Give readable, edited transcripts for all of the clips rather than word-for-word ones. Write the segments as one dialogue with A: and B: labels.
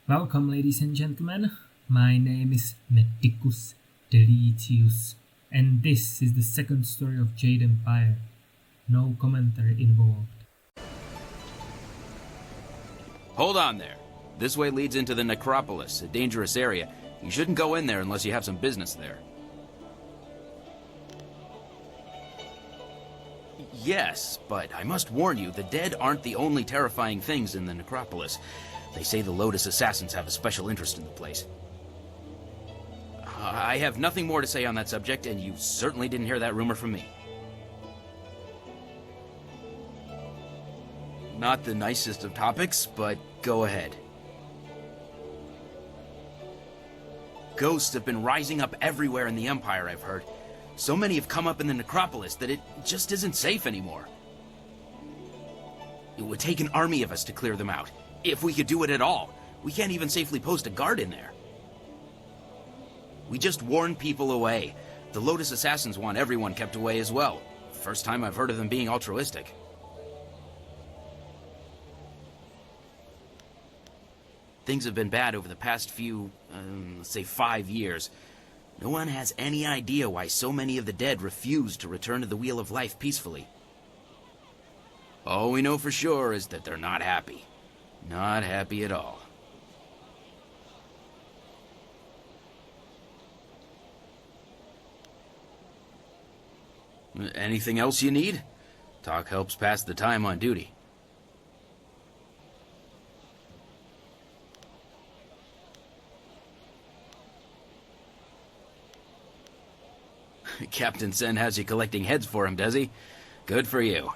A: Welcome, ladies and gentlemen. My name is Medicus Deletius, and this is the second story of Jade Empire. No commentary involved.
B: Hold on there. This way leads into the Necropolis, a dangerous area. You shouldn't go in there unless you have some business there. Yes, but I must warn you, the dead aren't the only terrifying things in the Necropolis. They say the Lotus Assassins have a special interest in the place. I have nothing more to say on that subject, and you certainly didn't hear that rumor from me. Not the nicest of topics, but go ahead. Ghosts have been rising up everywhere in the Empire, I've heard. So many have come up in the Necropolis that it just isn't safe anymore. It would take an army of us to clear them out, if we could do it at all. We can't even safely post a guard in there. We just warn people away. The Lotus Assassins want everyone kept away as well. First time I've heard of them being altruistic. Things have been bad over the past few, let's say 5 years. No one has any idea why so many of the dead refuse to return to the Wheel of Life peacefully. All we know for sure is that they're not happy. Not happy at all. Anything else you need? Talk helps pass the time on duty. Captain Sen has you collecting heads for him, does he? Good for you.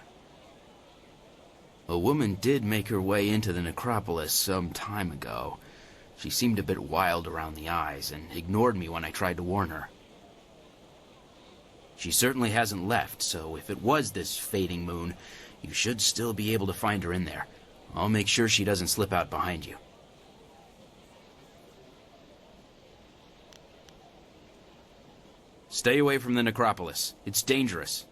B: A woman did make her way into the Necropolis some time ago. She seemed a bit wild around the eyes and ignored me when I tried to warn her. She certainly hasn't left, so if it was this fading moon, you should still be able to find her in there. I'll make sure she doesn't slip out behind you. Stay away from the Necropolis. It's dangerous.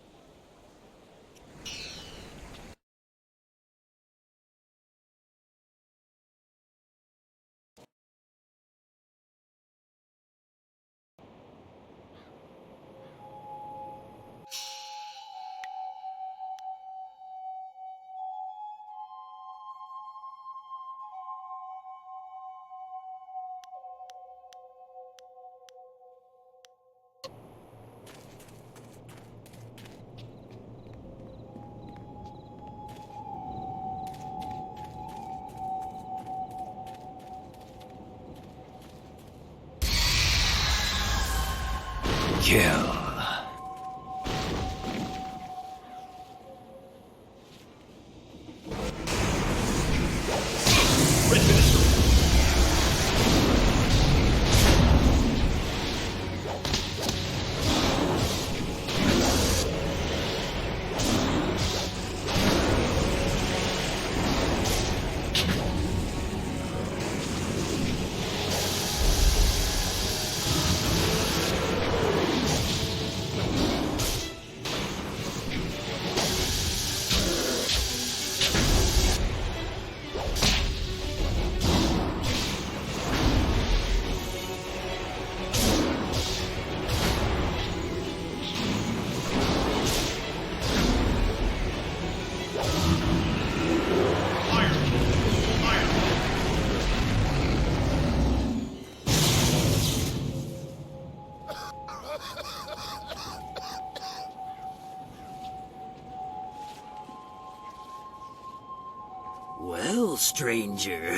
C: Kill. Well, stranger,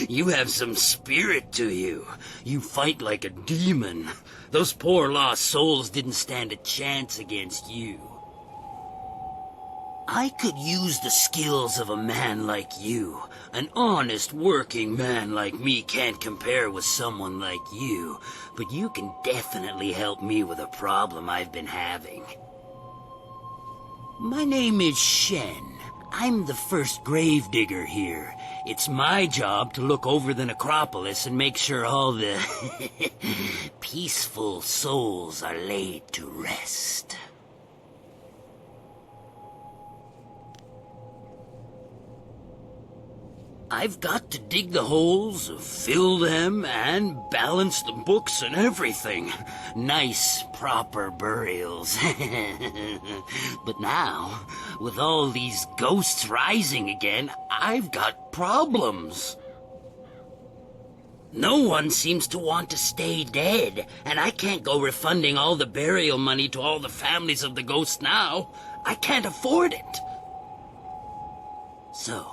C: you have some spirit to you. You fight like a demon. Those poor lost souls didn't stand a chance against you. I could use the skills of a man like you. An honest working man like me can't compare with someone like you, but you can definitely help me with a problem I've been having. My name is Shen. I'm the first gravedigger here. It's my job to look over the Necropolis and make sure all the peaceful souls are laid to rest. I've got to dig the holes, fill them, and balance the books and everything. Nice, proper burials. But now, with all these ghosts rising again, I've got problems. No one seems to want to stay dead, and I can't go refunding all the burial money to all the families of the ghosts now. I can't afford it. So,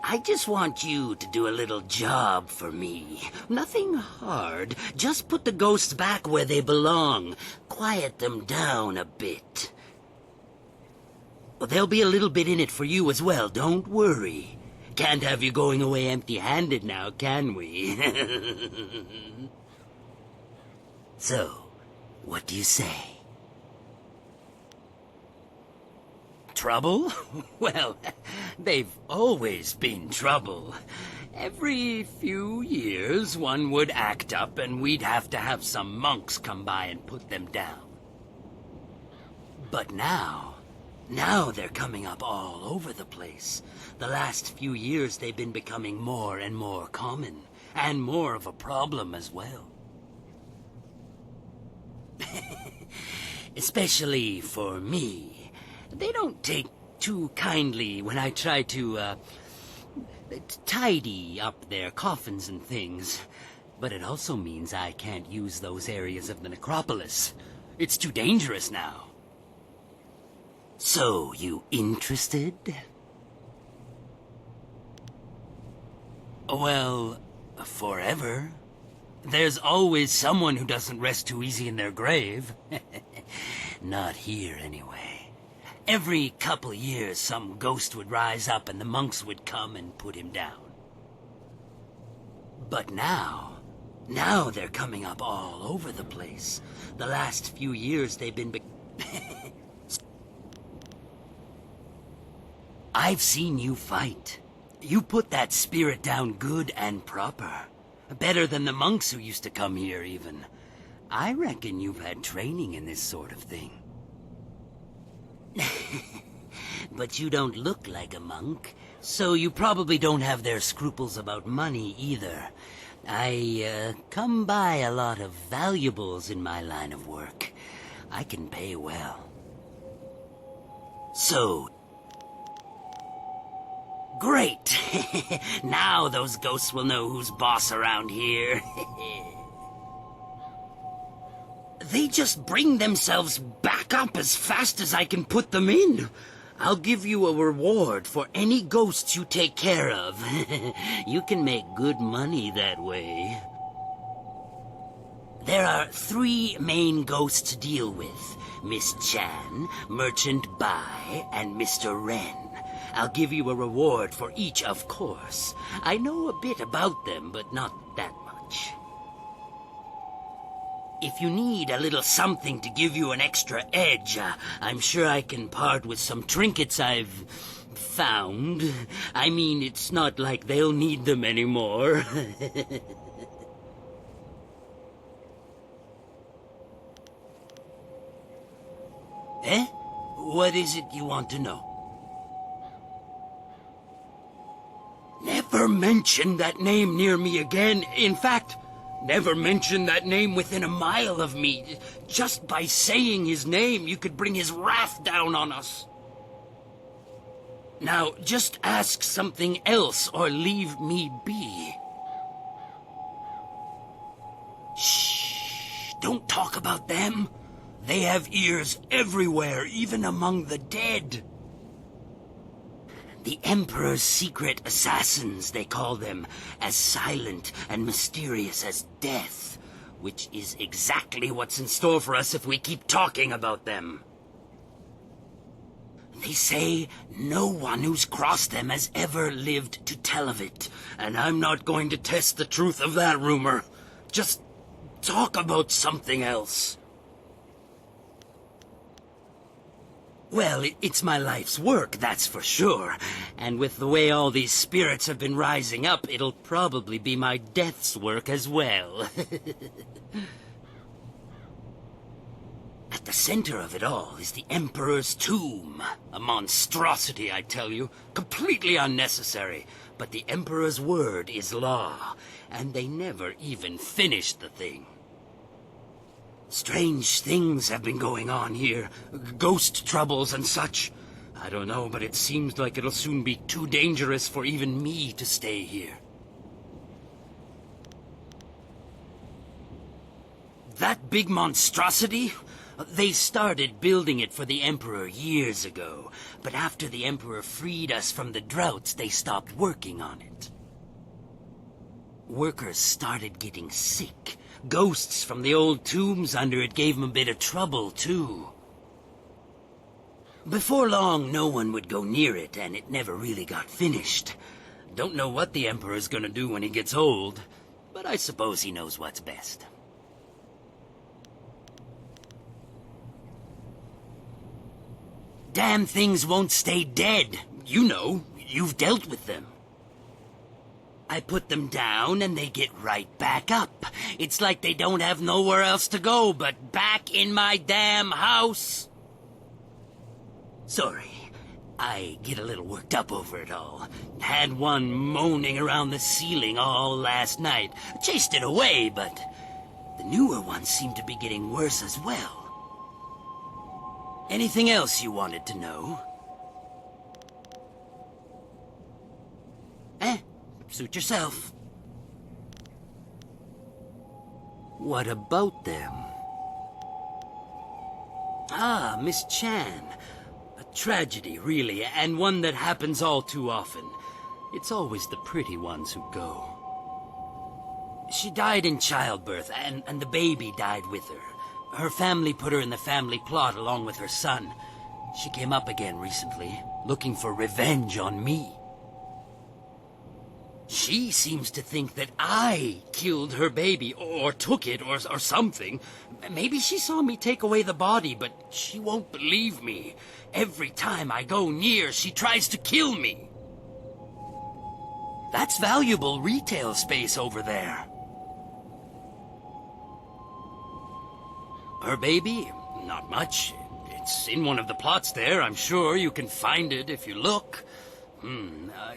C: I just want you to do a little job for me. Nothing hard. Just put the ghosts back where they belong. Quiet them down a bit. Well, there'll be a little bit in it for you as well, don't worry. Can't have you going away empty-handed now, can we? So, what do you say? Trouble? Well, they've always been trouble. Every few years, one would act up and we'd have to have some monks come by and put them down. But now they're coming up all over the place. The last few years, they've been becoming more and more common, and more of a problem as well. Especially for me. They don't take too kindly when I try to, tidy up their coffins and things. But it also means I can't use those areas of the Necropolis. It's too dangerous now. So, you interested? Well, forever. There's always someone who doesn't rest too easy in their grave. Not here, anyway. Every couple years, some ghost would rise up and the monks would come and put him down. But now they're coming up all over the place. The last few years, they've been I've seen you fight. You put that spirit down good and proper. Better than the monks who used to come here, even. I reckon you've had training in this sort of thing. But you don't look like a monk, so you probably don't have their scruples about money either. I come by a lot of valuables in my line of work. I can pay well. So, great! Now those ghosts will know who's boss around here. They just bring themselves back up as fast as I can put them in. I'll give you a reward for any ghosts you take care of. You can make good money that way. There are 3 main ghosts to deal with. Miss Chan, Merchant Bai, and Mr. Ren. I'll give you a reward for each, of course. I know a bit about them, but not that much. If you need a little something to give you an extra edge, I'm sure I can part with some trinkets I've found. I mean, it's not like they'll need them anymore. Eh? What is it you want to know? Never mention that name near me again. In fact, never mention that name within a mile of me. Just by saying his name, you could bring his wrath down on us. Now, just ask something else or leave me be. Shh! Don't talk about them. They have ears everywhere, even among the dead. The Emperor's secret assassins, they call them, as silent and mysterious as death, which is exactly what's in store for us if we keep talking about them. They say no one who's crossed them has ever lived to tell of it, and I'm not going to test the truth of that rumor. Just talk about something else. Well, it's my life's work, that's for sure. And with the way all these spirits have been rising up, it'll probably be my death's work as well. At the center of it all is the Emperor's tomb. A monstrosity, I tell you. Completely unnecessary. But the Emperor's word is law, and they never even finished the thing. Strange things have been going on here. Ghost troubles and such. I don't know, but it seems like it'll soon be too dangerous for even me to stay here. That big monstrosity? They started building it for the Emperor years ago, but after the Emperor freed us from the droughts, they stopped working on it. Workers started getting sick. Ghosts from the old tombs under it gave them a bit of trouble, too. Before long, no one would go near it, and it never really got finished. Don't know what the Emperor's gonna do when he gets old, but I suppose he knows what's best. Damn things won't stay dead. You know, you've dealt with them. I put them down and they get right back up. It's like they don't have nowhere else to go but back in my damn house. Sorry, I get a little worked up over it all. Had one moaning around the ceiling all last night. Chased it away, but the newer ones seem to be getting worse as well. Anything else you wanted to know? Suit yourself. What about them? Ah, Miss Chan. A tragedy, really, and one that happens all too often. It's always the pretty ones who go. She died in childbirth, and the baby died with her. Her family put her in the family plot along with her son. She came up again recently, looking for revenge on me. She seems to think that I killed her baby, or took it, or something. Maybe she saw me take away the body, but she won't believe me. Every time I go near, she tries to kill me. That's valuable retail space over there. Her baby? Not much. It's in one of the plots there. I'm sure you can find it if you look.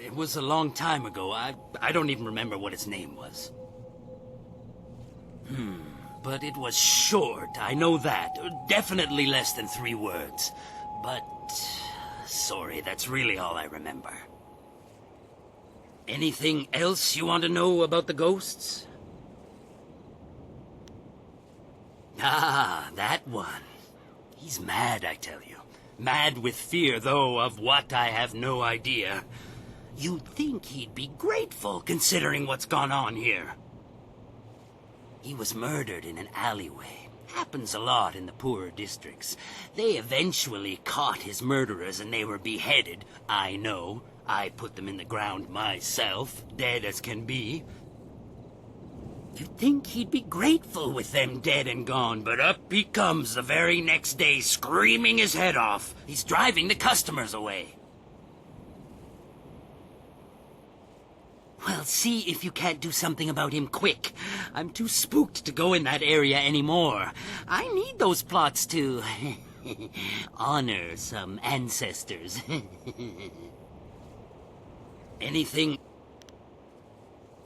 C: It was a long time ago. I don't even remember what its name was. But it was short, I know that. Definitely less than 3 words. But, sorry, that's really all I remember. Anything else you want to know about the ghosts? Ah, that one. He's mad, I tell you. Mad with fear, though, of what I have no idea. You'd think he'd be grateful, considering what's gone on here. He was murdered in an alleyway. Happens a lot in the poorer districts. They eventually caught his murderers and they were beheaded. I know. I put them in the ground myself, dead as can be. You'd think he'd be grateful with them dead and gone, but up he comes the very next day, screaming his head off. He's driving the customers away. Well, see if you can't do something about him quick. I'm too spooked to go in that area anymore. I need those plots to honor some ancestors. Anything?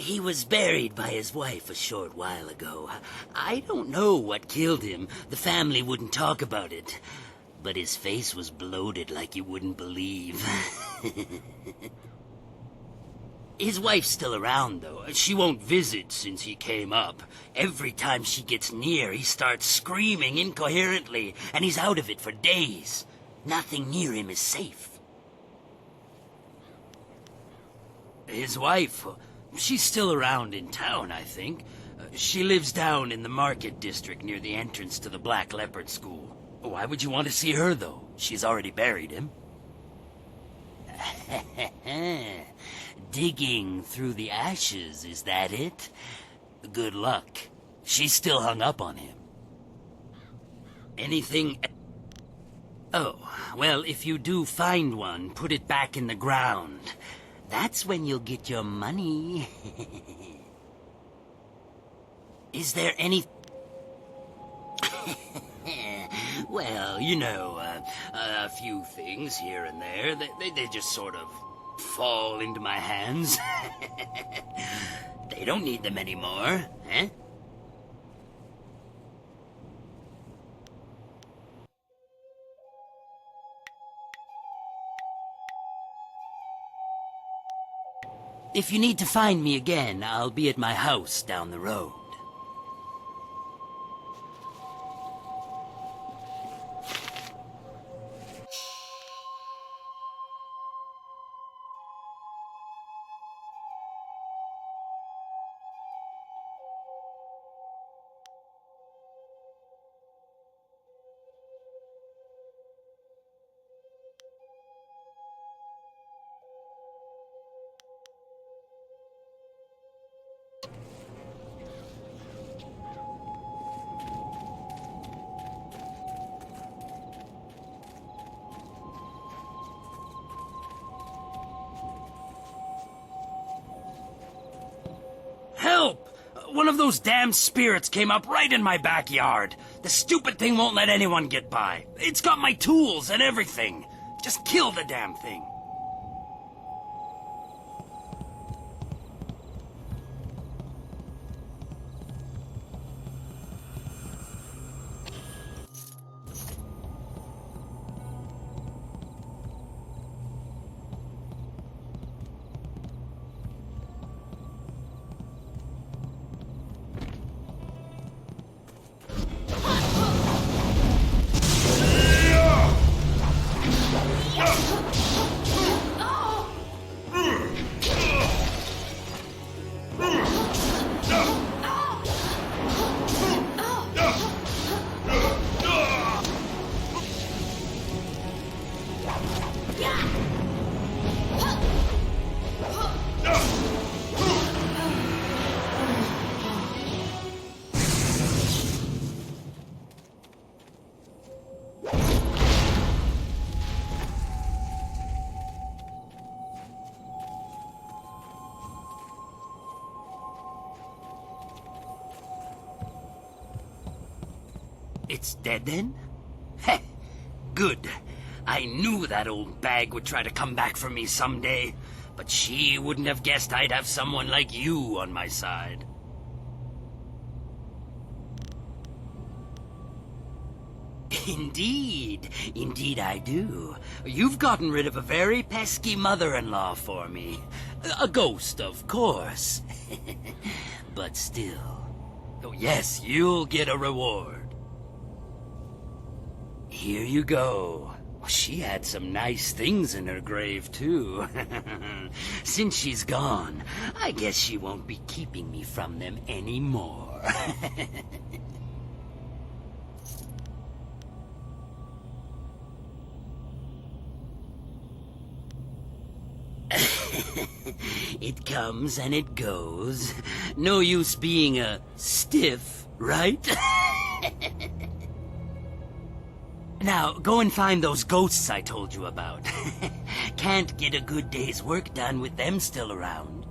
C: He was buried by his wife a short while ago. I don't know what killed him. The family wouldn't talk about it. But his face was bloated like you wouldn't believe. His wife's still around, though. She won't visit since he came up. Every time she gets near, he starts screaming incoherently, and he's out of it for days. Nothing near him is safe. His wife... she's still around in town, I think. She lives down in the market district near the entrance to the Black Leopard School. Why would you want to see her, though? She's already buried him. Digging through the ashes, is that it? Good luck. She's still hung up on him. Anything... Oh, well, if you do find one, put it back in the ground. That's when you'll get your money. Is there any... Well, you know, a few things here and there. They just sort of fall into my hands. They don't need them anymore, eh? If you need to find me again, I'll be at my house down the road. Help! One of those damn spirits came up right in my backyard. The stupid thing won't let anyone get by. It's got my tools and everything. Just kill the damn thing. It's dead then? Heh, good. I knew that old bag would try to come back for me someday, but she wouldn't have guessed I'd have someone like you on my side. Indeed. Indeed I do. You've gotten rid of a very pesky mother-in-law for me. A ghost, of course. But still. Oh, yes, you'll get a reward. Here you go. She had some nice things in her grave, too. Since she's gone, I guess she won't be keeping me from them anymore. It comes and it goes. No use being a stiff, right? Now, go and find those ghosts I told you about. Can't get a good day's work done with them still around.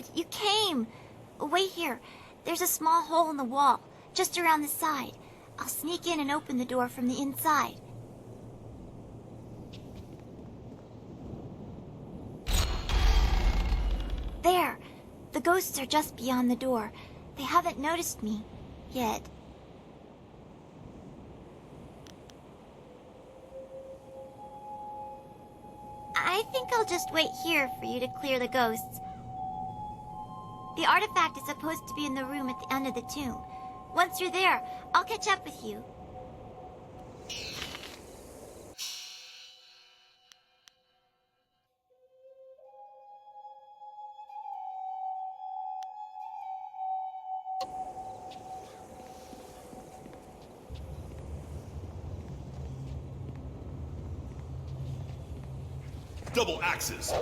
D: good! You came! Wait here. There's a small hole in the wall, just around the side. I'll sneak in and open the door from the inside. There! The ghosts are just beyond the door. They haven't noticed me. Yet. I think I'll just wait here for you to clear the ghosts. The artifact is supposed to be in the room at the end of the tomb. Once you're there, I'll catch up with you.
E: Double axes.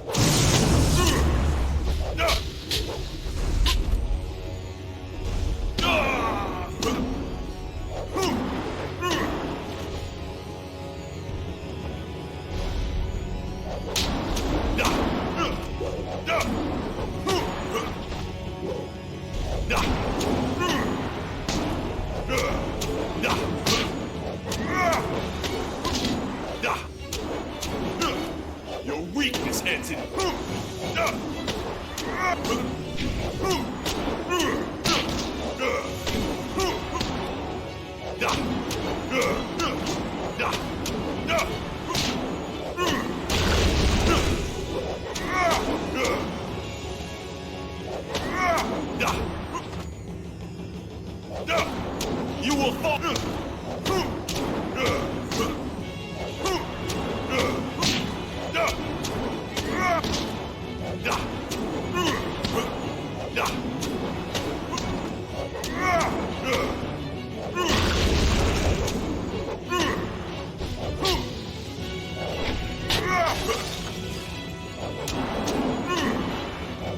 E: Your weakness ends in you will fall.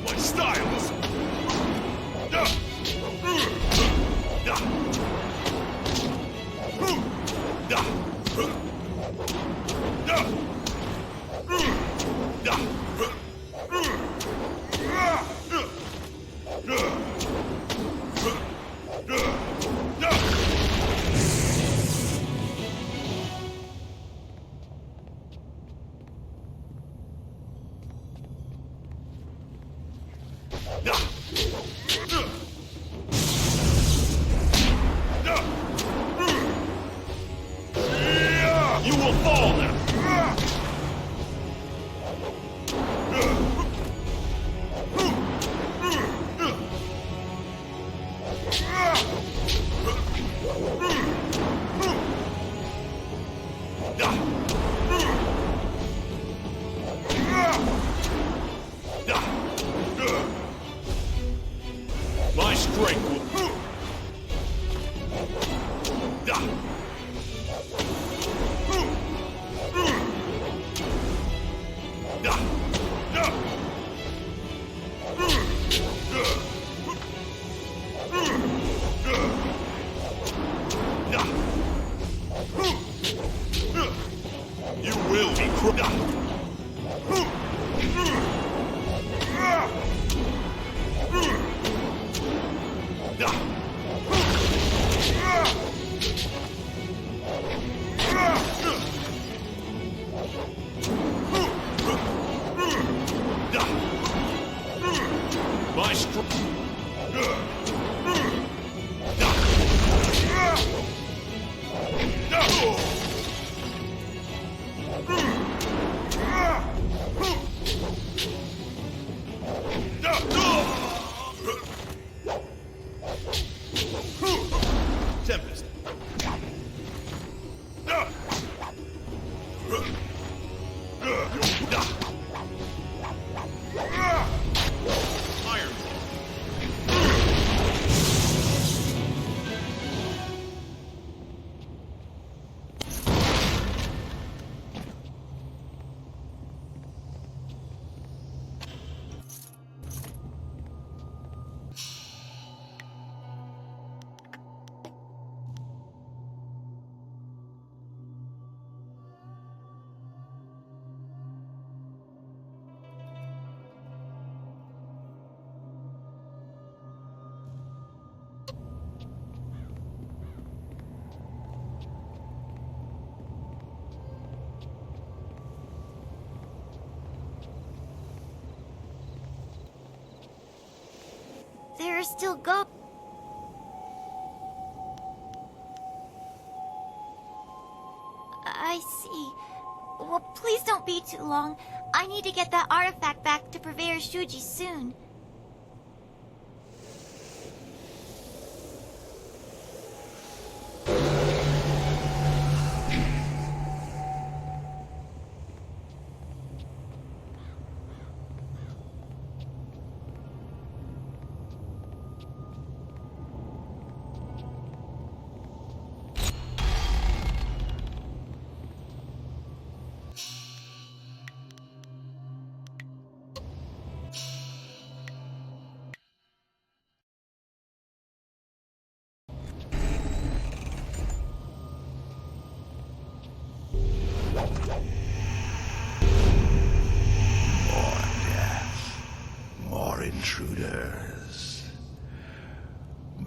E: My styles. You will fall now. My strength will. You will be crushed.
D: there are still ghosts. I see. Well, please don't be too long. I need to get that artifact back to Purveyor Shuji soon.
F: More intruders.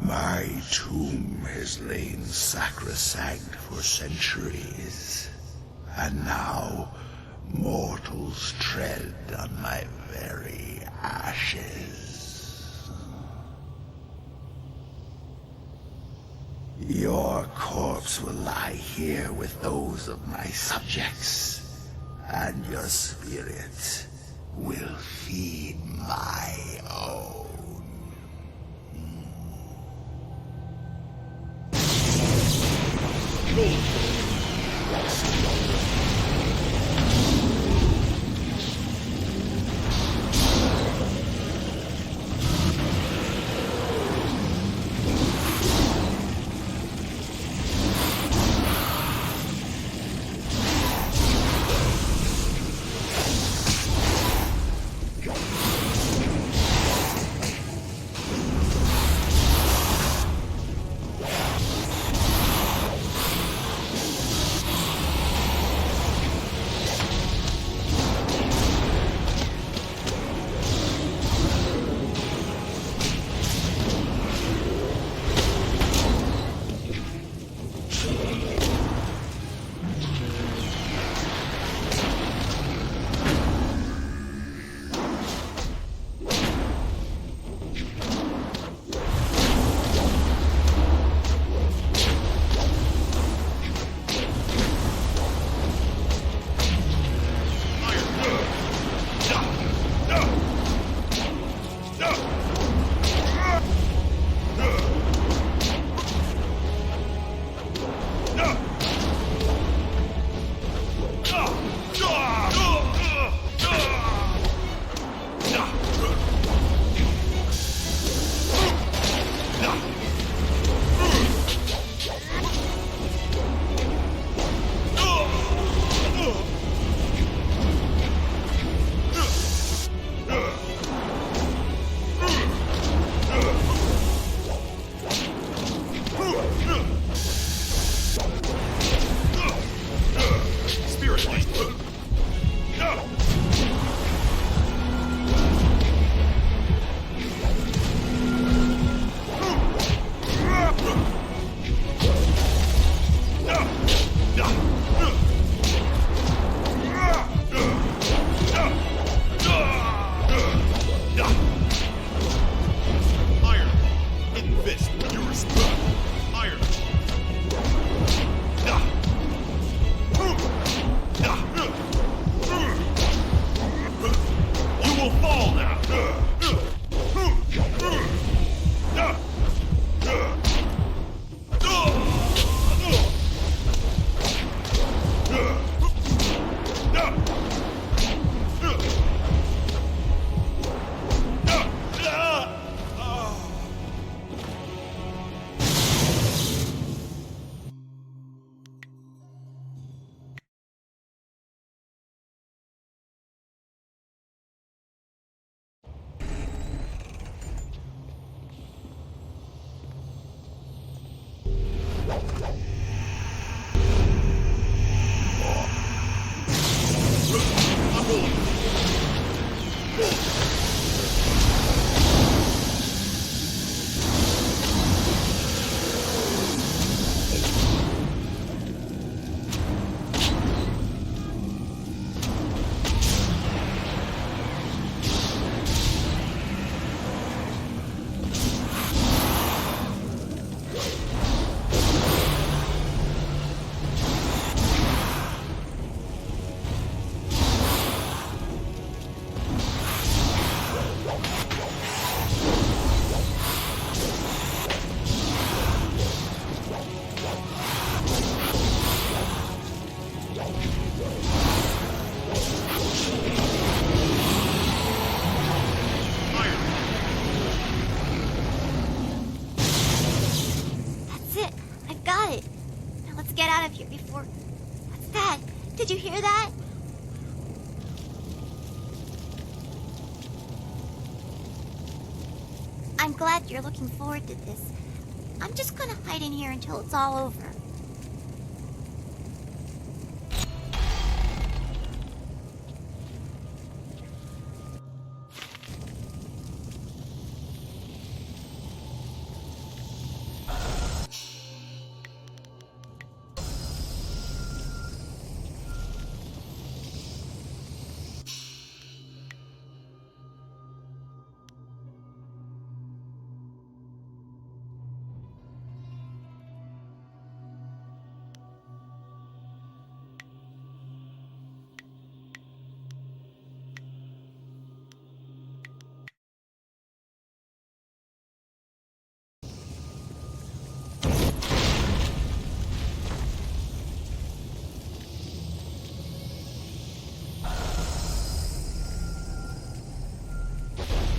F: My tomb has lain sacrosanct for centuries, and now mortals tread on my very ashes. Your corpse will lie here with those of my subjects, and your spirit will feed my own.
D: Did you hear that? I'm glad you're looking forward to this. I'm just gonna hide in here until it's all over.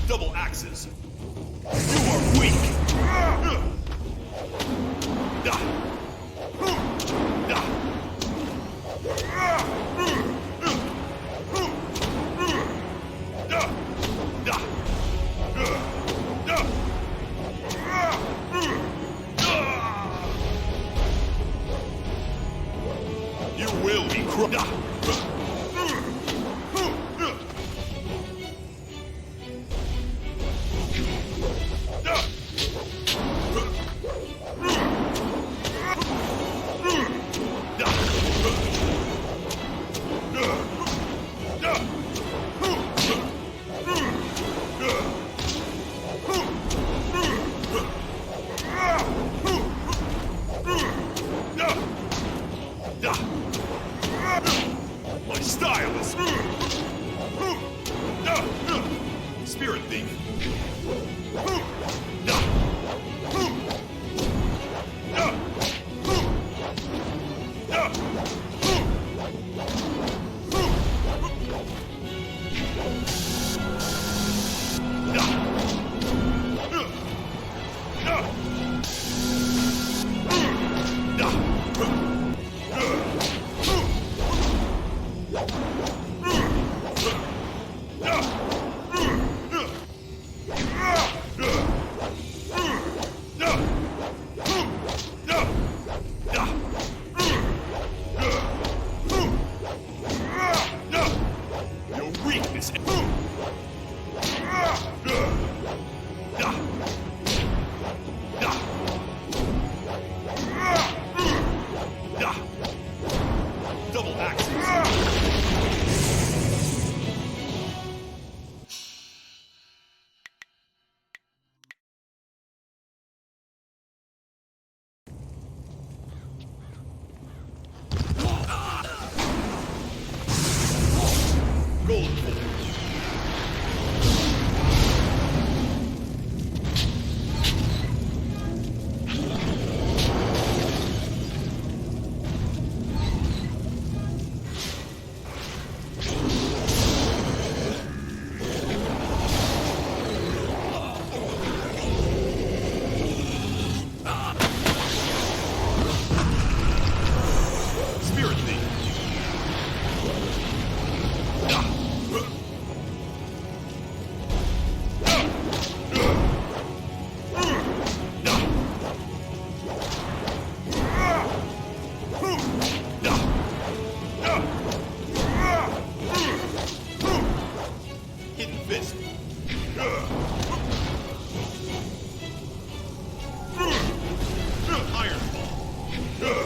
E: Double axes. You are weak. You will be crushed. My style is Spirit Thief. Your weakness. Double axes. Gold. Spirit Thief. Hidden Fist. Iron Ball.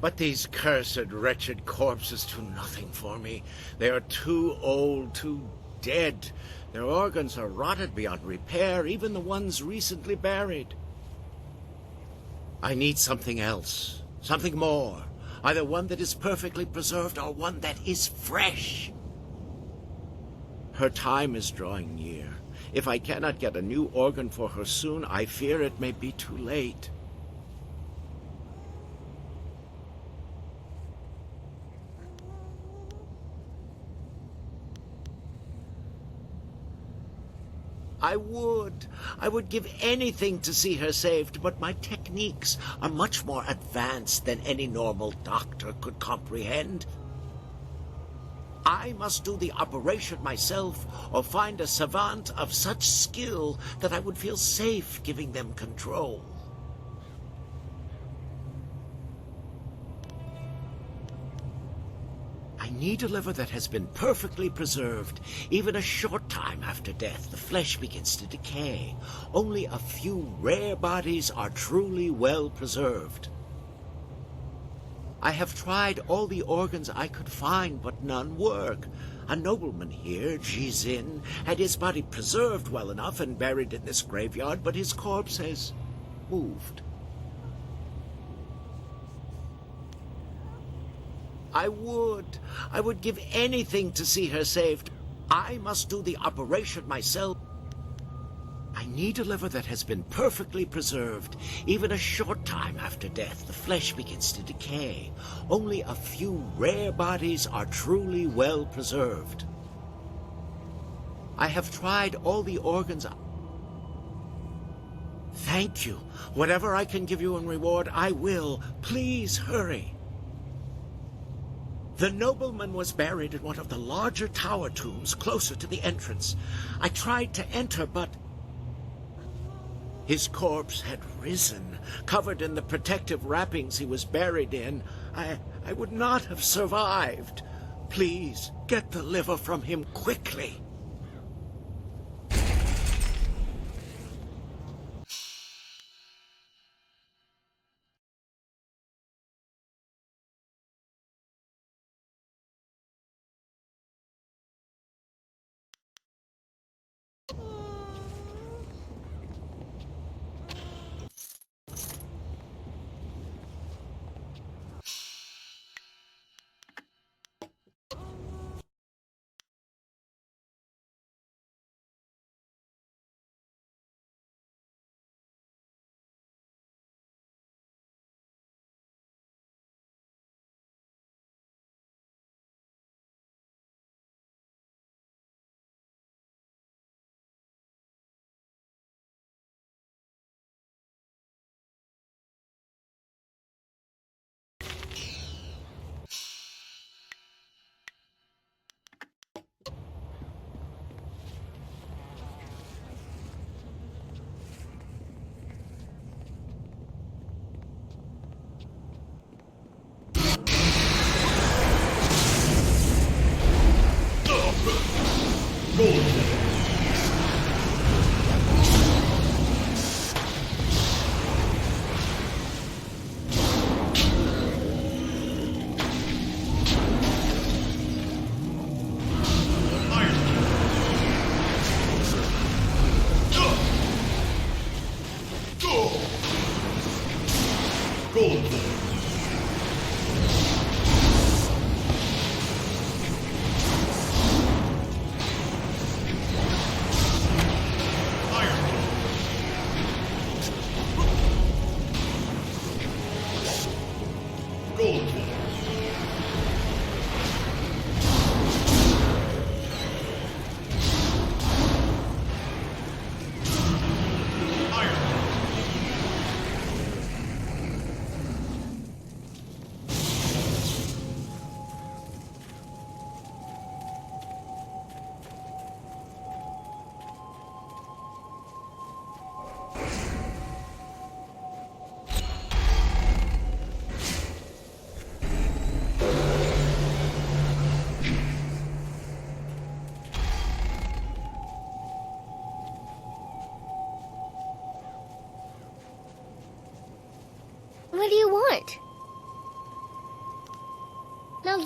G: But these cursed, wretched corpses do nothing for me. They are too old, too dead. Their organs are rotted beyond repair, even the ones recently buried. I need something else, something more. Either one that is perfectly preserved or one that is fresh. Her time is drawing near. If I cannot get a new organ for her soon, I fear it may be too late. I would give anything to see her saved, but my techniques are much more advanced than any normal doctor could comprehend. I must do the operation myself, or find a savant of such skill that I would feel safe giving them control. I need a liver that has been perfectly preserved. Even a short time after death, the flesh begins to decay. Only a few rare bodies are truly well preserved. I have tried all the organs I could find, but none work. A nobleman here, Jizin, had his body preserved well enough and buried in this graveyard, but his corpse has moved. I would give anything to see her saved. I must do the operation myself. I need a liver that has been perfectly preserved. Even a short time after death, the flesh begins to decay. Only a few rare bodies are truly well preserved. I have tried all the organs. Thank you. Whatever I can give you in reward, I will. Please hurry. The nobleman was buried in one of the larger tower tombs closer to the entrance. I tried to enter, but his corpse had risen, covered in the protective wrappings he was buried in. I would not have survived. Please, get the liver from him quickly.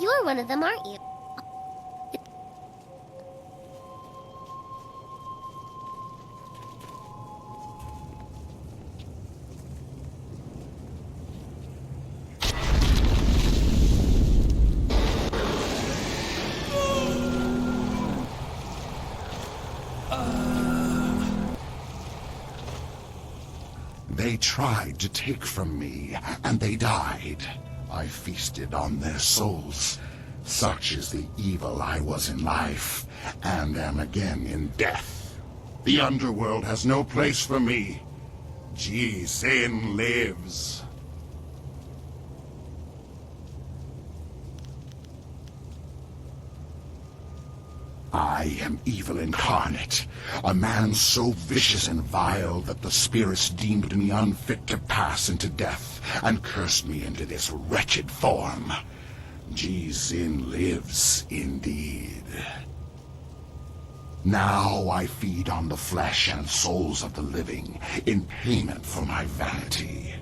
H: you're one of them, aren't you?
F: They tried to take from me, and they died. I feasted on their souls. Such is the evil I was in life, and am again in death. The underworld has no place for me. Ji-Sin lives. I am evil incarnate, a man so vicious and vile that the spirits deemed me unfit to pass into death, and cursed me into this wretched form. Ji-Sin lives, indeed. Now I feed on the flesh and souls of the living, in payment for my vanity.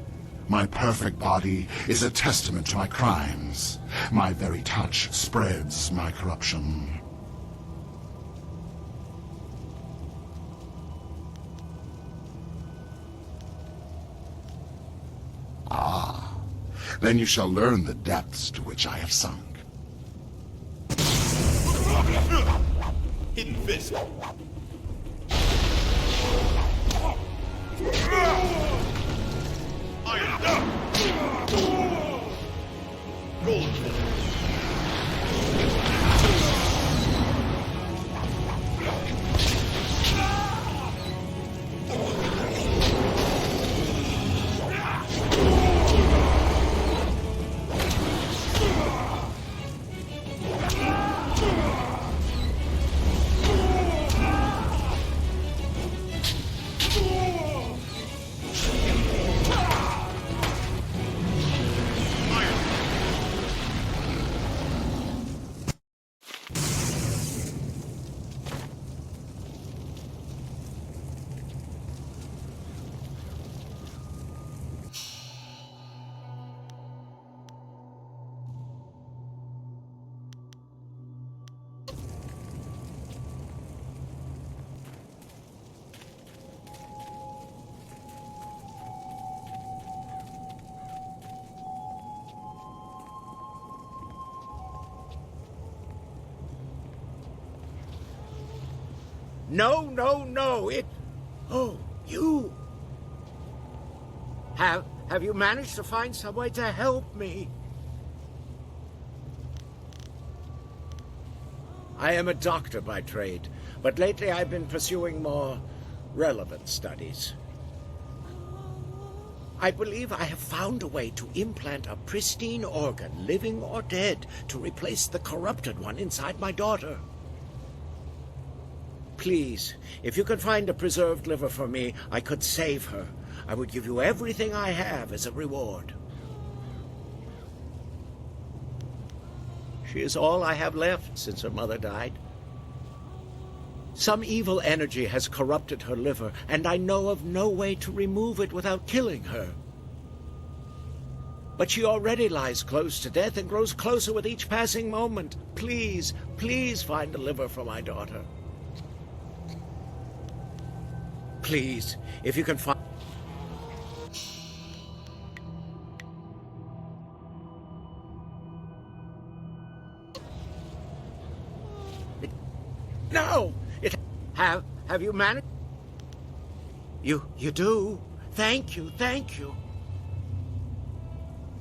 F: My perfect body is a testament to my crimes. My very touch spreads my corruption. Ah, then you shall learn the depths to which I have sunk.
E: Hidden fist. Iron Dust. Gold.
G: No, no, no, Oh, you! Have you managed to find some way to help me? I am a doctor by trade, but lately I've been pursuing more relevant studies. I believe I have found a way to implant a pristine organ, living or dead, to replace the corrupted one inside my daughter. Please, if you could find a preserved liver for me, I could save her. I would give you everything I have as a reward. She is all I have left since her mother died. Some evil energy has corrupted her liver, and I know of no way to remove it without killing her. But she already lies close to death and grows closer with each passing moment. Please, please find a liver for my daughter. Please, if you can find... No! Have you managed? You do? Thank you, thank you.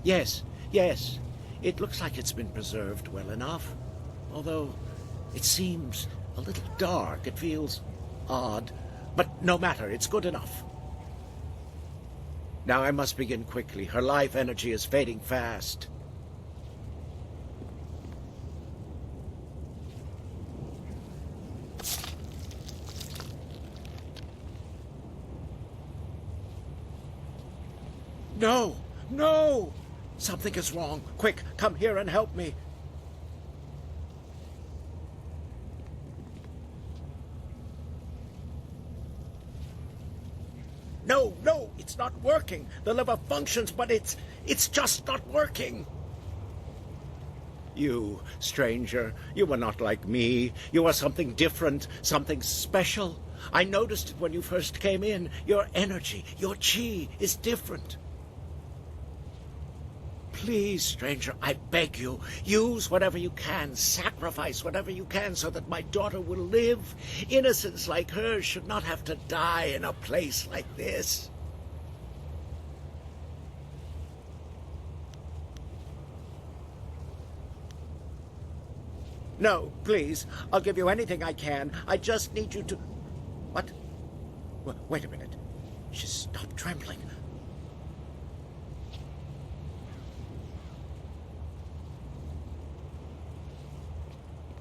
G: Yes, yes. It looks like it's been preserved well enough. Although, it seems a little dark. It feels odd. But no matter, it's good enough. Now I must begin quickly. Her life energy is fading fast. No! No! Something is wrong. Quick, come here and help me. No, no, it's not working. The liver functions, but it's just not working. You, stranger, you are not like me. You are something different, something special. I noticed it when you first came in. Your energy, your chi is different. Please, stranger, I beg you, use whatever you can, sacrifice whatever you can so that my daughter will live. Innocents like hers should not have to die in a place like this. No, please, I'll give you anything I can. I just need you to... What? Wait a minute. She's stopped trembling.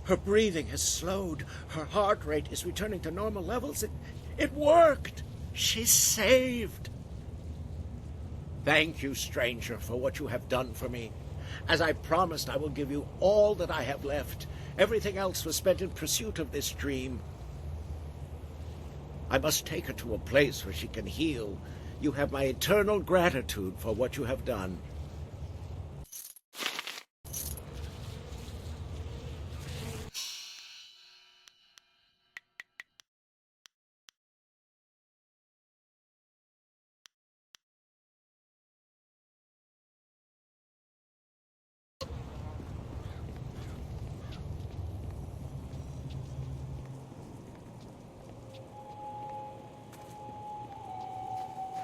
G: Her breathing has slowed. Her heart rate is returning to normal levels. It worked! She's saved! Thank you, stranger, for what you have done for me. As I promised, I will give you all that I have left. Everything else was spent in pursuit of this dream. I must take her to a place where she can heal. You have my eternal gratitude for what you have done.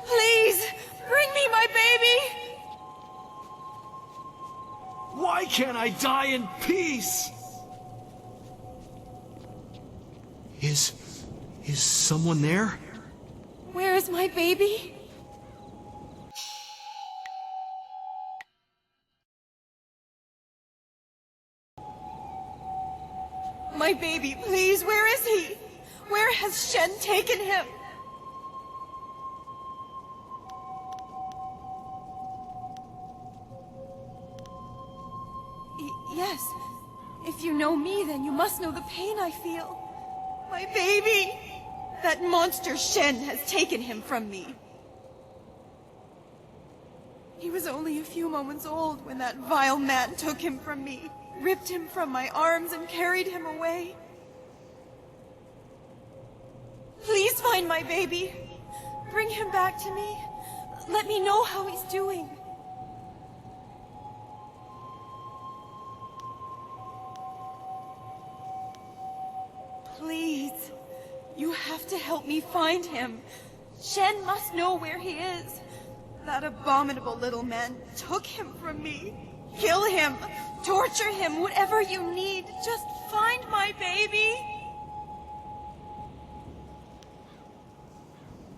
H: Please, bring me my baby!
E: Why can't I die in peace? Is someone there?
H: Where is my baby? My baby, please, where is he? Where has Shen taken him? Yes. If you know me, then you must know the pain I feel. My baby! That monster Shen has taken him from me. He was only a few moments old when that vile man took him from me, ripped him from my arms and carried him away. Please find my baby. Bring him back to me. Let me know how he's doing. Please, you have to help me find him. Shen must know where he is. That abominable little man took him from me. Kill him, torture him, whatever you need. Just find my baby.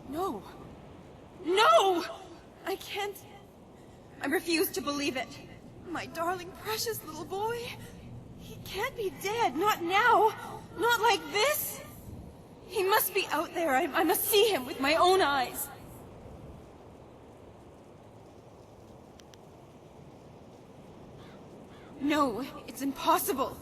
H: No. No! I can't. I refuse to believe it. My darling, precious little boy. He can't be dead. Not now. Not like this. He must be out there. I must see him with my own eyes. No, it's impossible.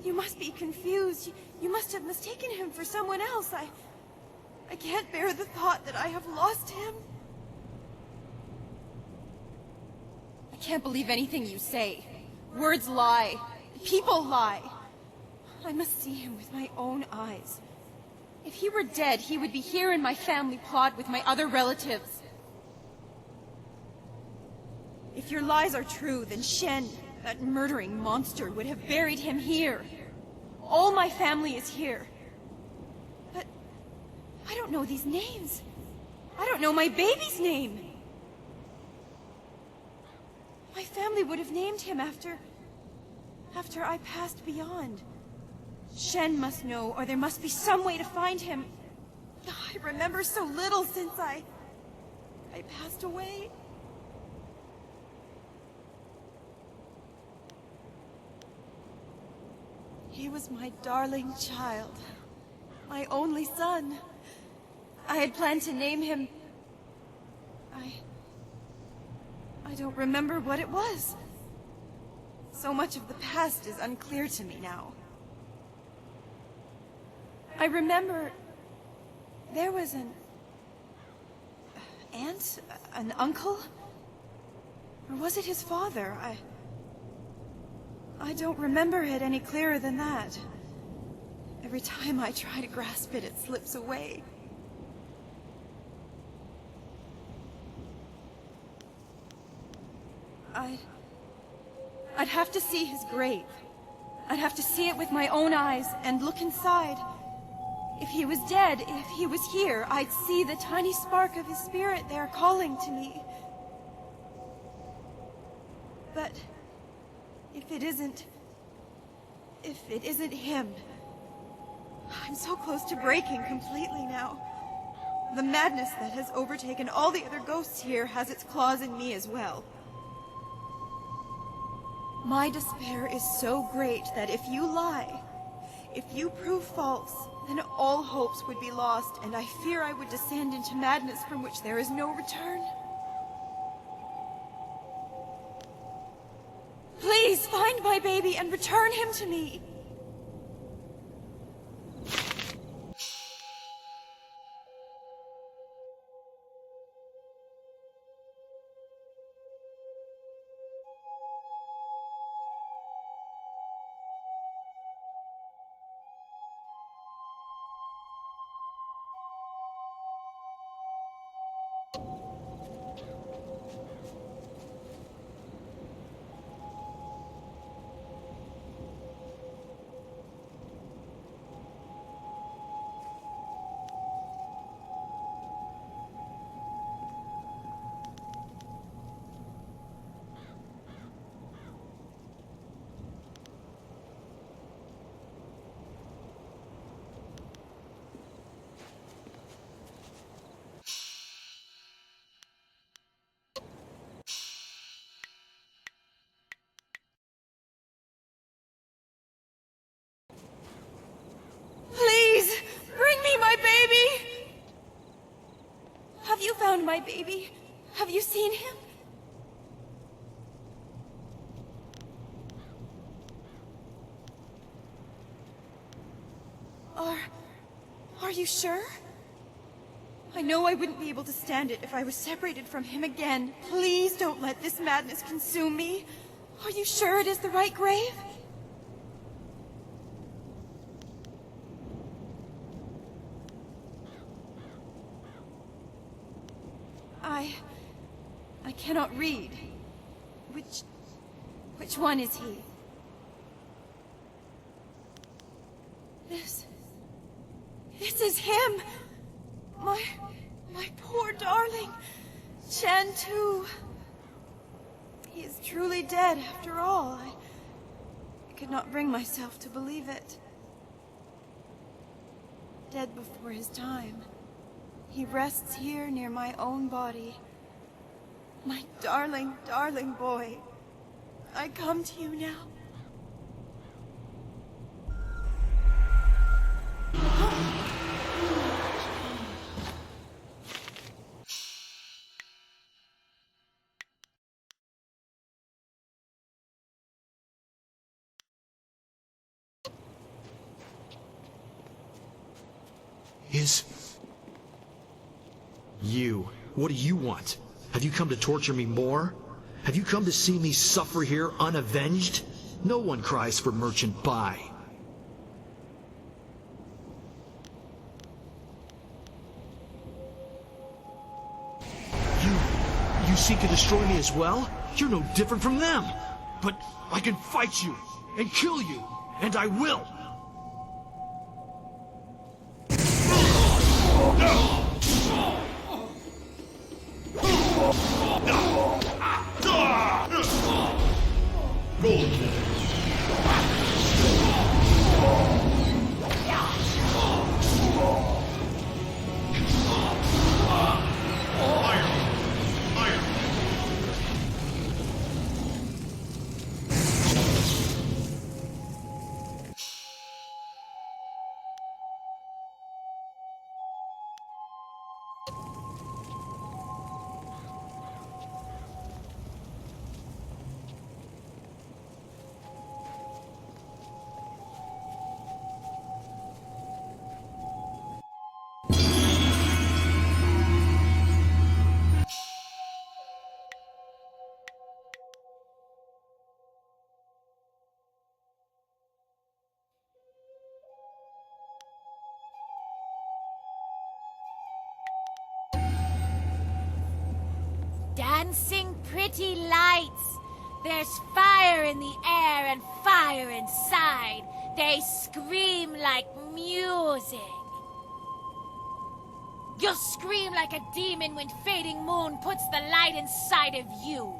H: You must be confused. You must have mistaken him for someone else. I can't bear the thought that I have lost him. I can't believe anything you say. Words lie. People lie. I must see him with my own eyes. If he were dead, he would be here in my family plot with my other relatives. If your lies are true, then Shen, that murdering monster, would have buried him here. All my family is here. But I don't know these names. I don't know my baby's name. My family would have named him after I passed beyond. Shen must know, or there must be some way to find him. I remember so little since I passed away. He was my darling child, my only son. I had planned to name him... I don't remember what it was. So much of the past is unclear to me now. I remember there was an aunt, an uncle, or was it his father? I don't remember it any clearer than that. Every time I try to grasp it, it slips away. I'd have to see his grave. I'd have to see it with my own eyes and look inside. If he was dead, if he was here, I'd see the tiny spark of his spirit there calling to me. But if it isn't him, I'm so close to breaking completely now. The madness that has overtaken all the other ghosts here has its claws in me as well. My despair is so great that if you lie, if you prove false, then all hopes would be lost, and I fear I would descend into madness from which there is no return. Please find my baby and return him to me. Please, bring me my baby! Have you found my baby? Have you seen him? Are you sure? I know I wouldn't be able to stand it if I was separated from him again. Please don't let this madness consume me. Are you sure it is the right grave? I cannot read. Which one is he? This is him! My poor darling, Chantu. He is truly dead after all. I could not bring myself to believe it. Dead before his time. He rests here near my own body. My darling, darling boy. I come to you now.
E: You. What do you want? Have you come to torture me more? Have you come to see me suffer here unavenged? No one cries for merchant buy. You seek to destroy me as well? You're no different from them. But I can fight you and kill you, and I will.
I: dancing pretty lights. There's fire in the air and fire inside. They scream like music. You'll scream like a demon when fading moon puts the light inside of you.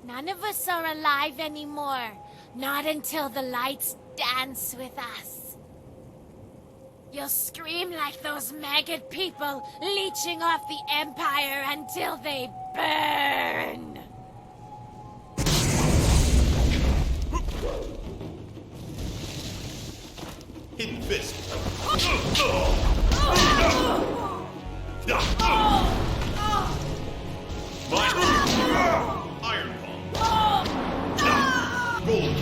I: None of us are alive anymore. Not until the lights dance with us. You'll scream like those maggot people leeching off the Empire until they burn.
J: Hidden fist. Iron palm. Gold.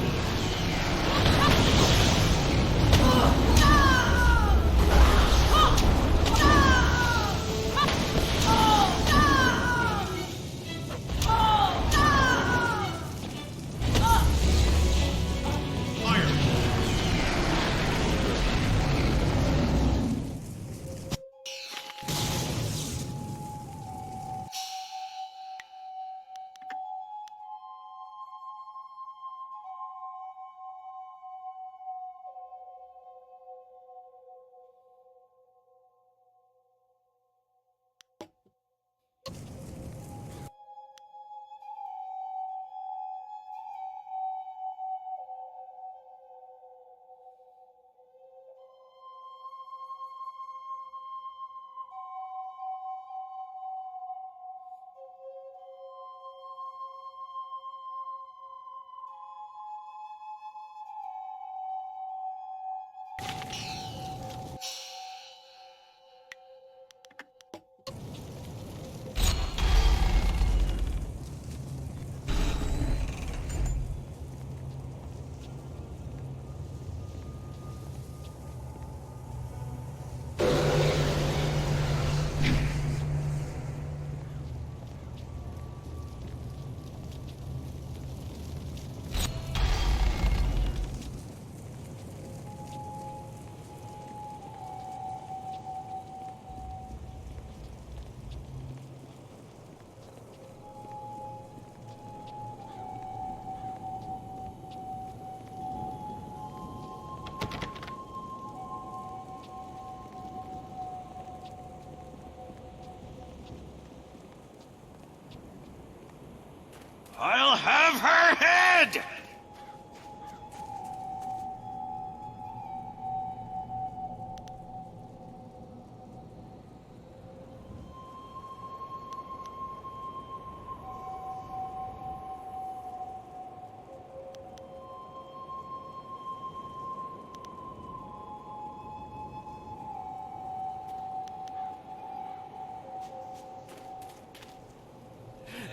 G: I'll have her head!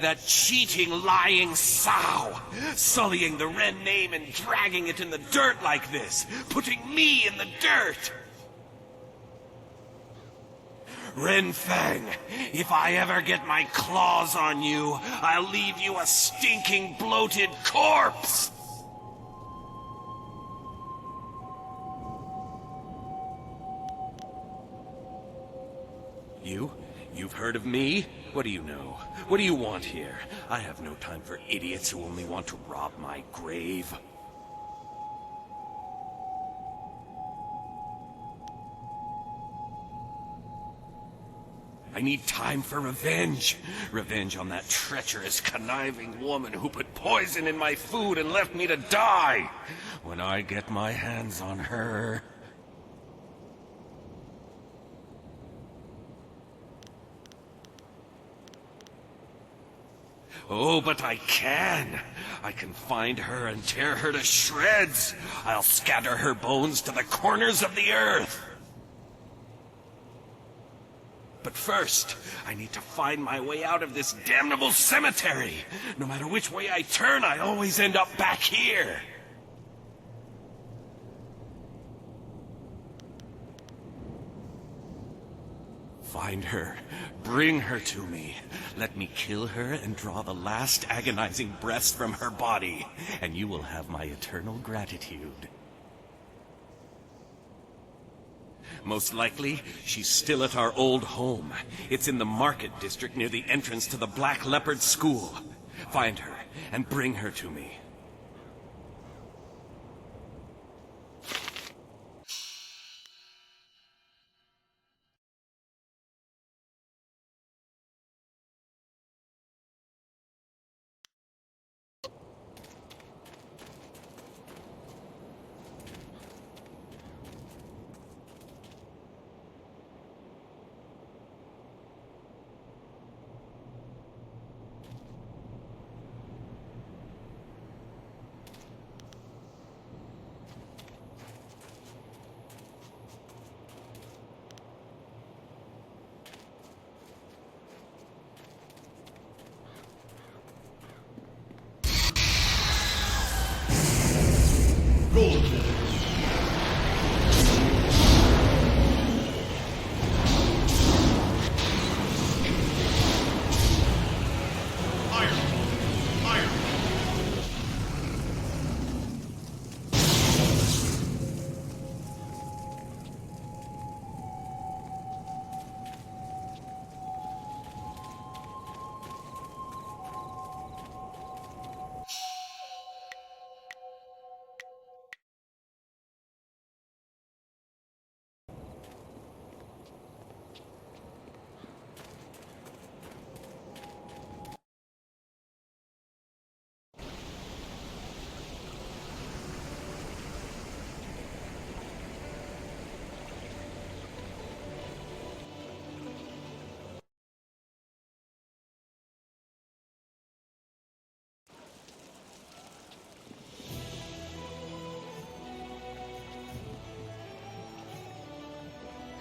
G: That cheating, lying sow, sullying the Ren name and dragging it in the dirt like this, putting me in the dirt. Ren Fang, if I ever get my claws on you, I'll leave you a stinking, bloated corpse. You've heard of me? What do you know? What do you want here? I have no time for idiots who only want to rob my grave. I need time for revenge. Revenge on that treacherous, conniving woman who put poison in my food and left me to die. When I get my hands on her... Oh, but I can. I can find her and tear her to shreds. I'll scatter her bones to the corners of the earth. But first, I need to find my way out of this damnable cemetery. No matter which way I turn, I always end up back here. Find her. Bring her to me. Let me kill her and draw the last agonizing breaths from her body, and you will have my eternal gratitude.
J: Most likely, she's still at our old home. It's in the market district near the entrance to the Black Leopard School. Find her and bring her to me.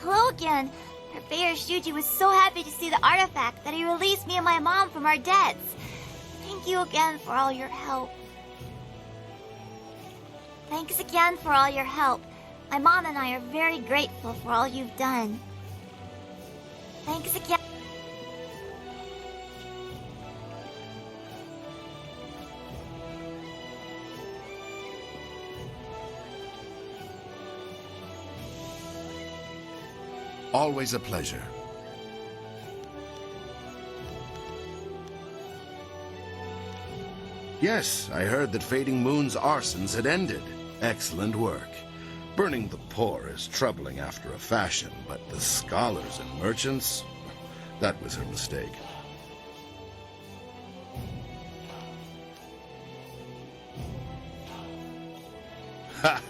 D: Hello again. Purveyor Shuji was so happy to see the artifact that he released me and my mom from our debts. Thank you again for all your help. Thanks again for all your help. My mom and I are very grateful for all you've done. Thanks again.
F: Always a pleasure. Yes, I heard that Fading Moon's arsons had ended. Excellent work. Burning the poor is troubling after a fashion, but the scholars and merchants, that was her mistake. Ha!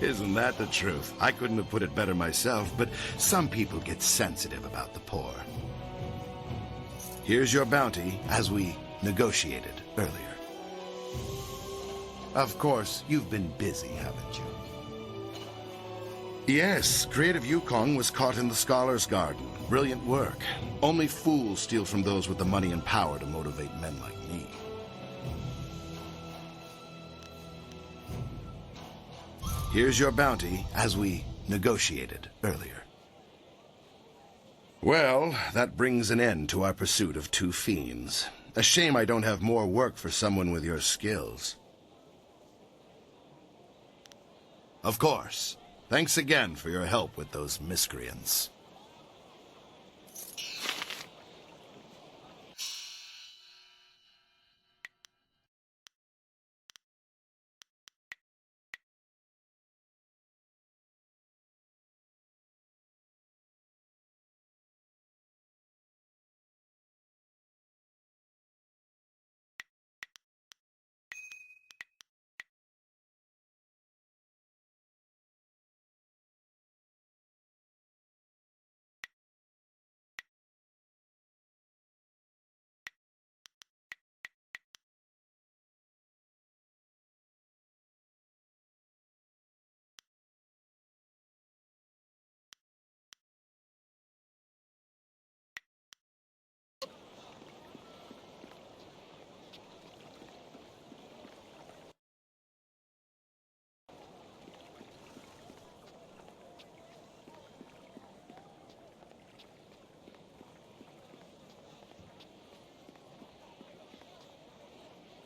F: Isn't that the truth? I couldn't have put it better myself, but some people get sensitive about the poor. Here's your bounty, as we negotiated earlier. Of course, you've been busy, haven't you? Yes, Creative Yukong was caught in the Scholar's Garden. Brilliant work. Only fools steal from those with the money and power to motivate men like me. Here's your bounty, as we negotiated earlier. Well, that brings an end to our pursuit of two fiends. A shame I don't have more work for someone with your skills. Of course. Thanks again for your help with those miscreants.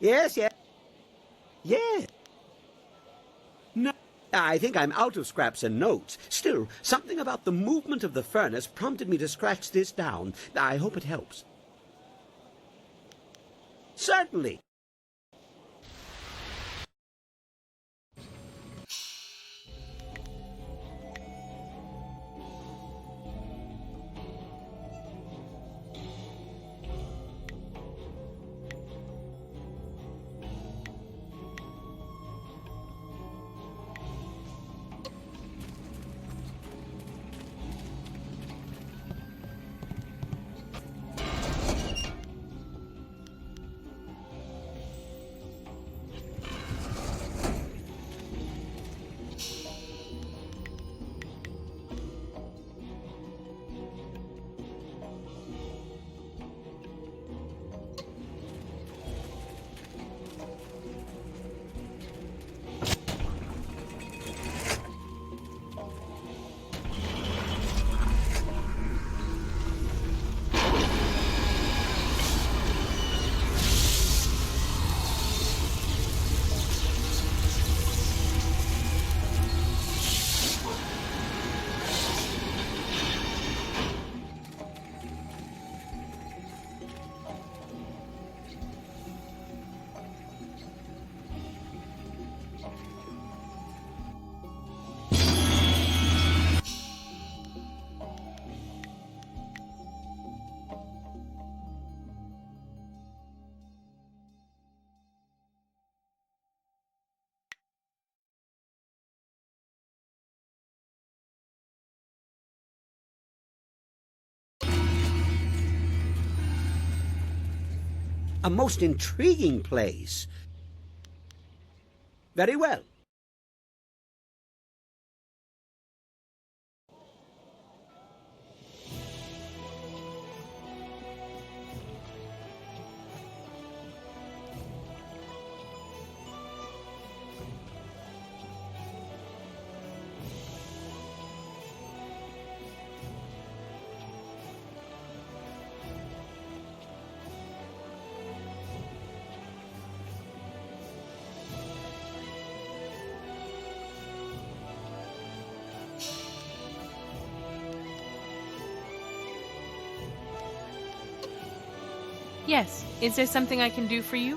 K: Yes, yeah. Yeah. No, I think I'm out of scraps and notes. Still, something about the movement of the furnace prompted me to scratch this down. I hope it helps. Certainly. A most intriguing place. Very well.
L: Yes. Is there something I can do for you?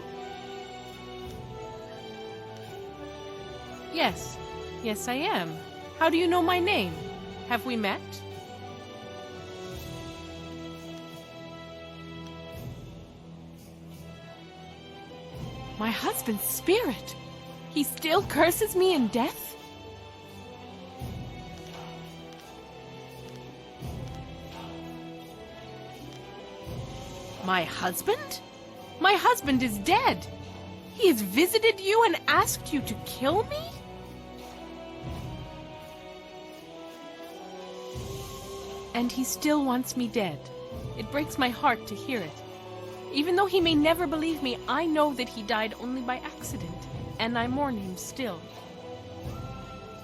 L: Yes. Yes, I am. How do you know my name? Have we met? My husband's spirit! He still curses me in death? My husband? My husband is dead! He has visited you and asked you to kill me? And he still wants me dead. It breaks my heart to hear it. Even though he may never believe me, I know that he died only by accident, and I mourn him still.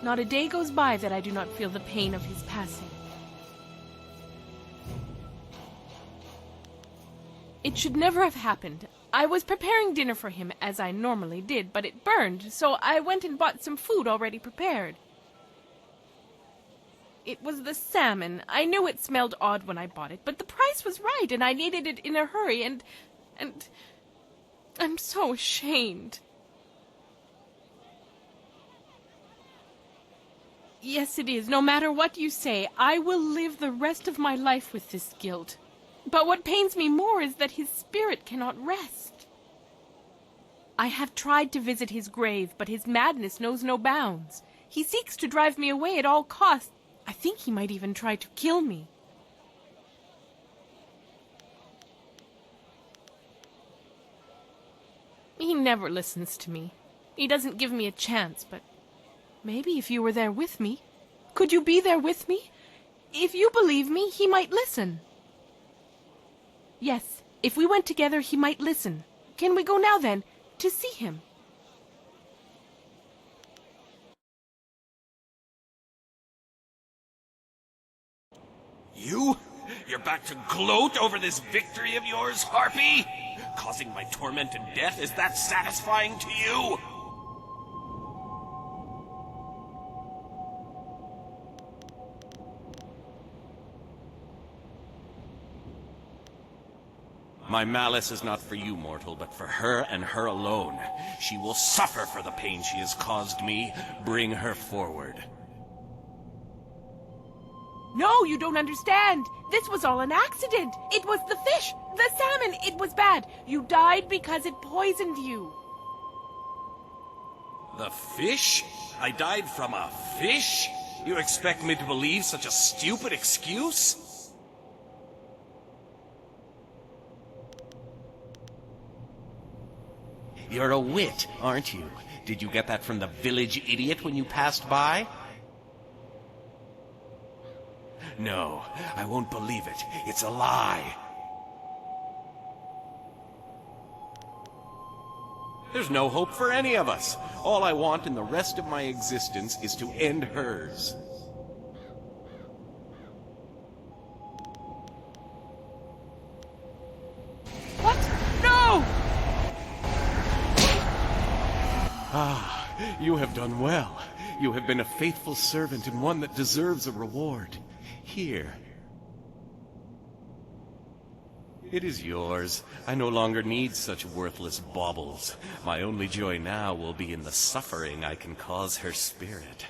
L: Not a day goes by that I do not feel the pain of his passing. It should never have happened. I was preparing dinner for him, as I normally did, but it burned, so I went and bought some food already prepared. It was the salmon. I knew it smelled odd when I bought it, but the price was right, and I needed it in a hurry, and I'm so ashamed. Yes, it is. No matter what you say, I will live the rest of my life with this guilt. But what pains me more is that his spirit cannot rest. I have tried to visit his grave, but his madness knows no bounds. He seeks to drive me away at all costs. I think he might even try to kill me. He never listens to me. He doesn't give me a chance, but maybe if you were there with me, could you be there with me? If you believe me, he might listen. Yes, if we went together, he might listen. Can we go now, then, to see him?
J: You? You're back to gloat over this victory of yours, Harpy? Causing my torment and death, is that satisfying to you? My malice is not for you, mortal, but for her and her alone. She will suffer for the pain she has caused me. Bring her forward.
L: No, you don't understand. This was all an accident. It was the fish, the salmon. It was bad. You died because it poisoned you.
J: The fish? I died from a fish? You expect me to believe such a stupid excuse? You're a wit, aren't you? Did you get that from the village idiot when you passed by? No, I won't believe it. It's a lie. There's no hope for any of us. All I want in the rest of my existence is to end hers.
L: What? No!
J: Ah, you have done well. You have been a faithful servant and one that deserves a reward. Here. It is yours. I no longer need such worthless baubles. My only joy now will be in the suffering I can cause her spirit.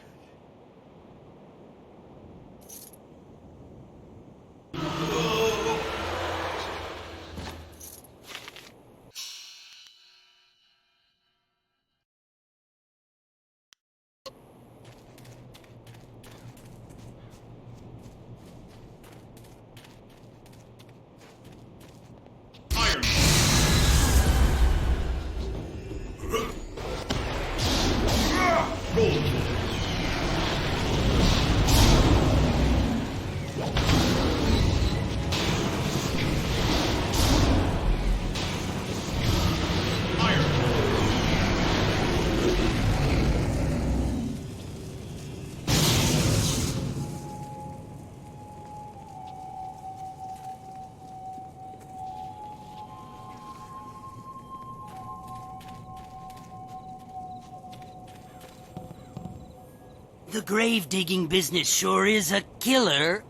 C: The grave-digging business sure is a killer.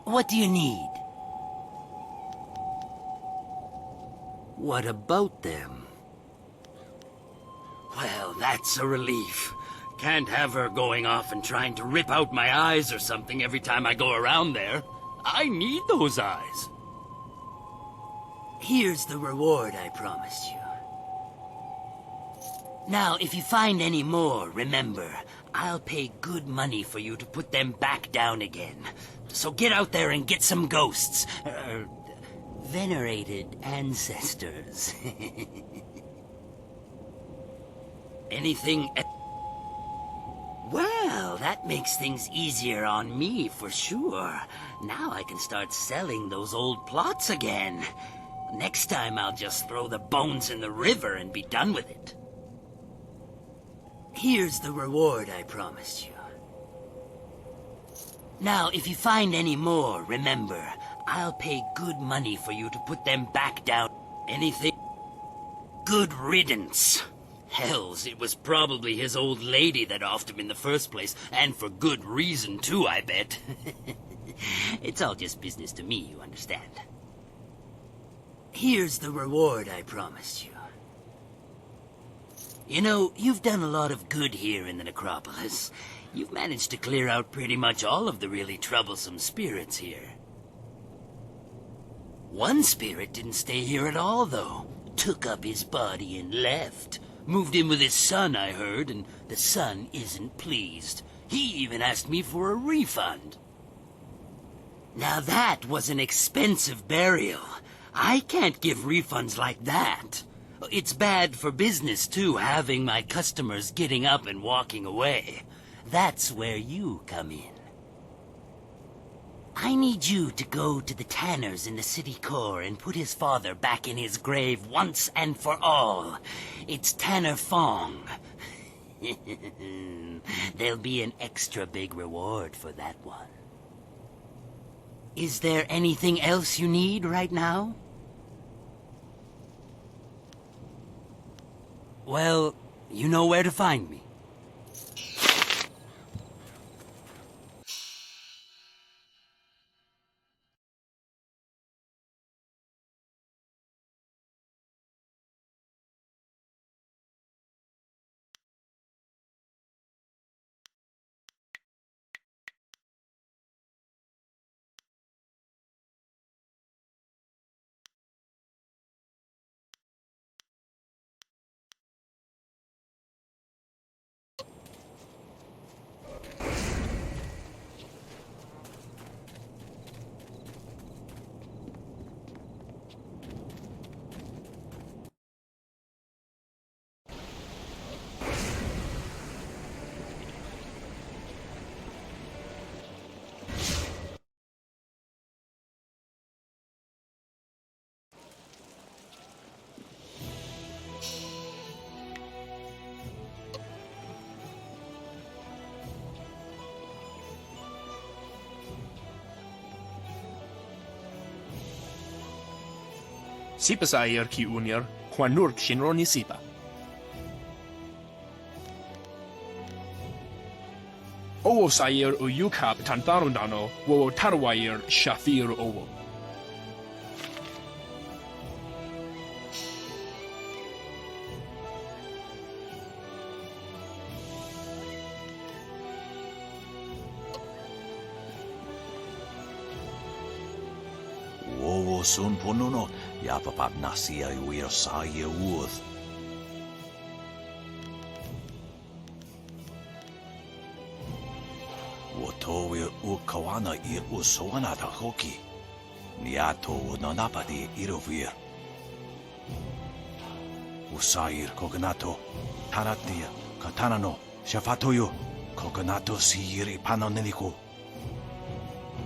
C: What do you need? What about them? Well, that's a relief. Can't have her going off and trying to rip out my eyes or something every time I go around there. I need those eyes. Here's the reward I promised you. Now, if you find any more, remember, I'll pay good money for you to put them back down again. So get out there and get some ghosts. Venerated ancestors. Anything... Well, that makes things easier on me, for sure. Now I can start selling those old plots again. Next time I'll just throw the bones in the river and be done with it. Here's the reward I promised you. Now, if you find any more, remember, I'll pay good money for you to put them back down. Anything? Good riddance. Hells, it was probably his old lady that offed him in the first place, and for good reason, too, I bet. It's all just business to me, you understand. Here's the reward I promised you. You know, you've done a lot of good here in the Necropolis. You've managed to clear out pretty much all of the really troublesome spirits here. One spirit didn't stay here at all, though. Took up his body and left. Moved in with his son, I heard, and the son isn't pleased. He even asked me for a refund. Now that was an expensive burial. I can't give refunds like that. It's bad for business, too, having my customers getting up and walking away. That's where you come in. I need you to go to the tanners in the city core and put his father back in his grave once and for all. It's Tanner Fong. There'll be an extra big reward for that one. Is there anything else you need right now? Well, you know where to find me.
M: Sipa sair ki unir, kwanurk shinroni sipa. Owo sair uyukap tantarundano, wo tarwair shathir owo.
N: Wowo sun ponuno, yapapap nasia uir saia uoth. Wotowe ukawana ir usoanata hoki. Niato nonapadi irovir. Usair kokonato, taratia, katanano, shafatoyo, kokonato siiri panoneniko.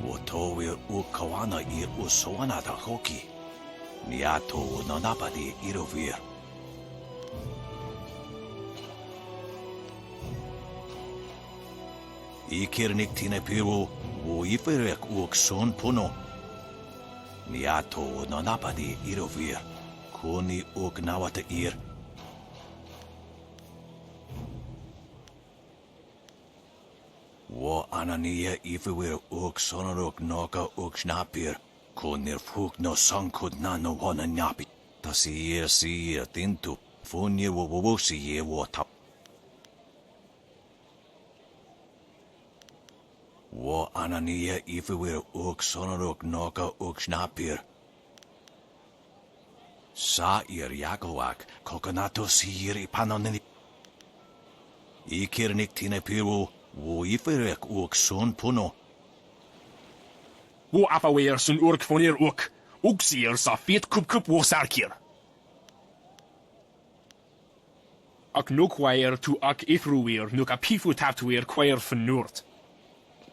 N: Wotowe ukawana ir usoanata hoki. Niato nonapadi irovir. Ikirnik tine piru, wo iferek uk son puno. Niato nonapadi irovir. Kuni uk nawata ir. Wo anania ifewir uk sonoruk noka uk snapir. Kunir fuk no sankud na no wana nyapi. Tasir tintu. Funye wo wosi ye wo tap. Wo anania ifewir uk sonoruk noka uk snapir. Sair yakoak kokonato siri panonini. Ikirnik tine piru wo iferek uk son puno.
M: Wo afawir sun urk fonir uk. Uksir sa fit kup wo sarkir. Ak nukwair tu ak ifruwir nuk apifu taptuir kwair fenurt.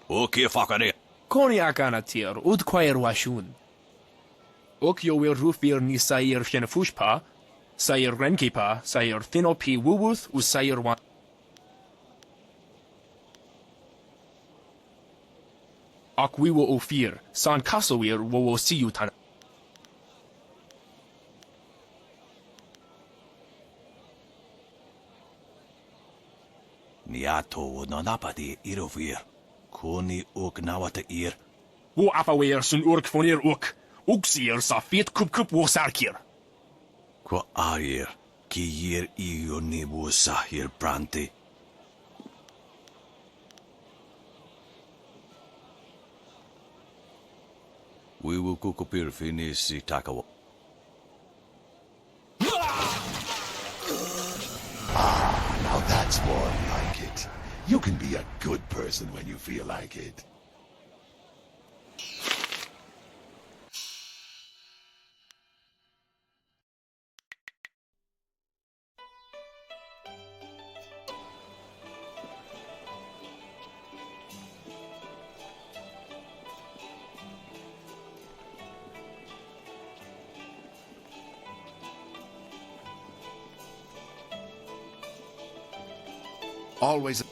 N: Oké fakare.
M: Koniak anatir ud kwair washun. Ook jo weer roefweer ni sair fjenefushpa, sair renkipa, sair thinopi wuwuth, u sair wan. Ak we wo ofir, san kasoweer wo siyutan.
N: Niato nonapadi irovir. Kuni uk nawata ir.
M: Wo afaweer sun urk fonir uk. Uksir sa fit kup wo sarkir.
N: Kwa air, ki yir iyo ni wo sahir brante. We will kukupir finisi takawa.
F: Now that's more like it. You can be a good person when you feel like it.
O: Always.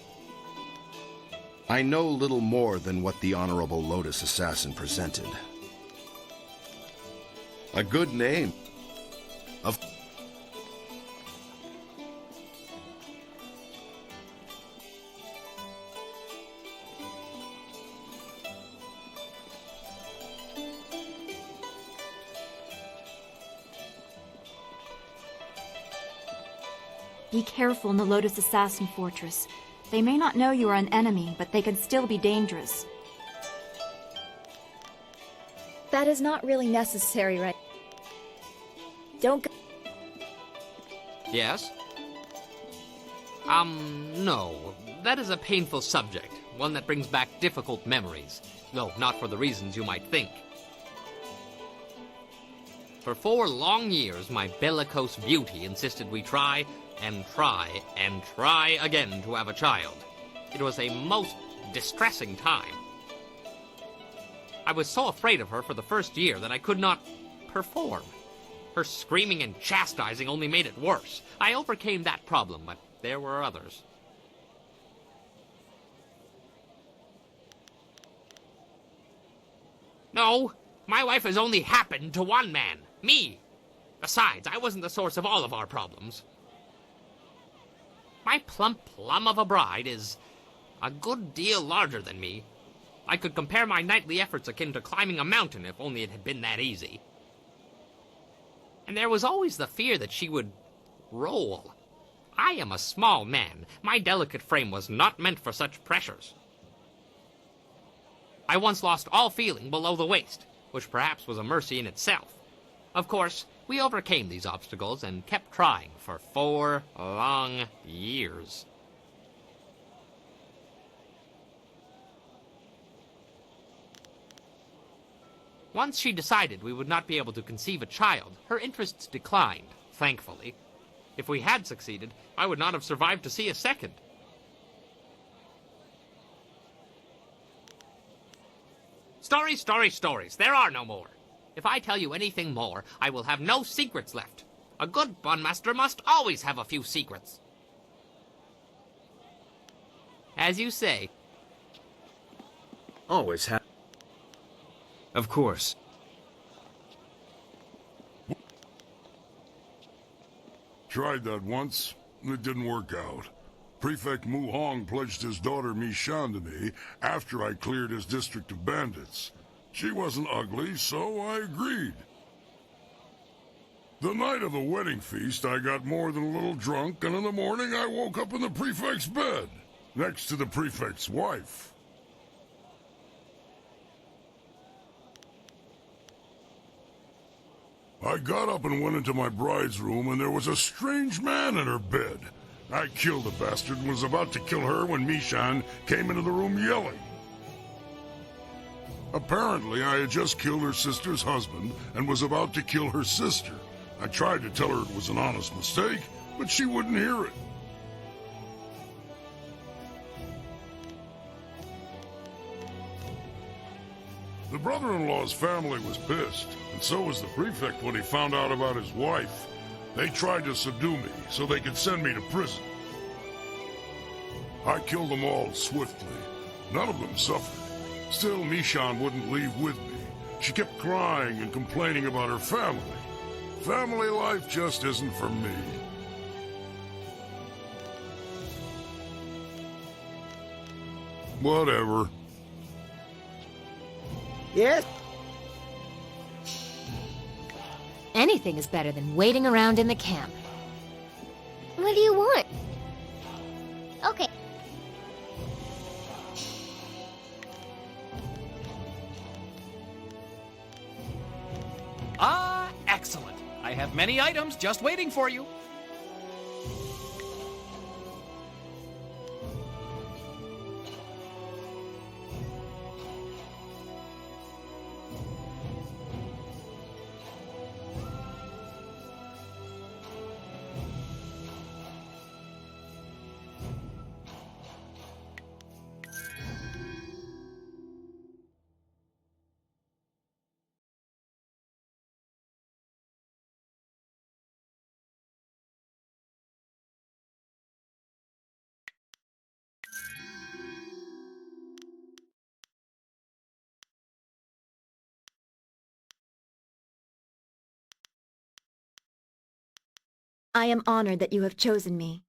O: I know little more than what the Honorable Lotus Assassin presented. A good name. Of
P: Be careful in the Lotus Assassin Fortress. They may not know you are an enemy, but they can still be dangerous.
Q: That is not really necessary, right? Don't go.
R: Yes? No. That is a painful subject. One that brings back difficult memories. No, not for the reasons you might think. For 4 long years, my bellicose beauty insisted we try and try and try again to have a child. It was a most distressing time. I was so afraid of her for the first year that I could not perform. Her screaming and chastising only made it worse. I overcame that problem, but there were others. No, my wife has only happened to one man, me. Besides, I wasn't the source of all of our problems. My plump plum of a bride is a good deal larger than me. I could compare my nightly efforts akin to climbing a mountain if only it had been that easy. And there was always the fear that she would roll. I am a small man. My delicate frame was not meant for such pressures. I once lost all feeling below the waist, which perhaps was a mercy in itself. Of course, we overcame these obstacles and kept trying for 4 long years. Once she decided we would not be able to conceive a child, her interests declined, thankfully. If we had succeeded, I would not have survived to see a second. Stories, stories, stories. There are no more. If I tell you anything more, I will have no secrets left. A good bunmaster must always have a few secrets. As you say.
E: Always have.
S: Of course.
T: Tried that once. It didn't work out. Prefect Mu Hong pledged his daughter Mi Shan to me after I cleared his district of bandits. She wasn't ugly, so I agreed. The night of the wedding feast, I got more than a little drunk, and in the morning I woke up in the prefect's bed, next to the prefect's wife. I got up and went into my bride's room, and there was a strange man in her bed. I killed the bastard and was about to kill her when Mi-Shan came into the room yelling. Apparently, I had just killed her sister's husband and was about to kill her sister. I tried to tell her it was an honest mistake, but she wouldn't hear it. The brother-in-law's family was pissed, and so was the prefect when he found out about his wife. They tried to subdue me so they could send me to prison. I killed them all swiftly. None of them suffered. Still, Mi-Shan wouldn't leave with me. She kept crying and complaining about her family. Family life just isn't for me. Whatever.
K: Yes?
U: Anything is better than waiting around in the camp.
D: What do you want? Okay.
V: Ah, excellent. I have many items just waiting for you.
Q: I am honored that you have chosen me.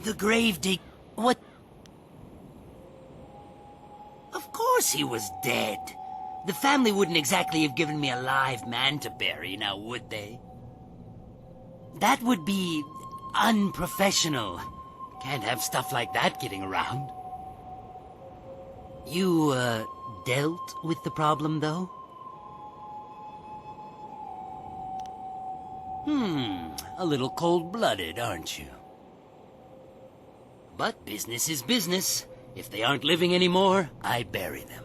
C: The grave dig... What? Of course course he was dead. The family wouldn't exactly have given me a live man to bury, now would they? That would be unprofessional. Can't have stuff like that getting around. You, dealt with the problem, though? A little cold-blooded, aren't you? But business is business. If they aren't living anymore, I bury them.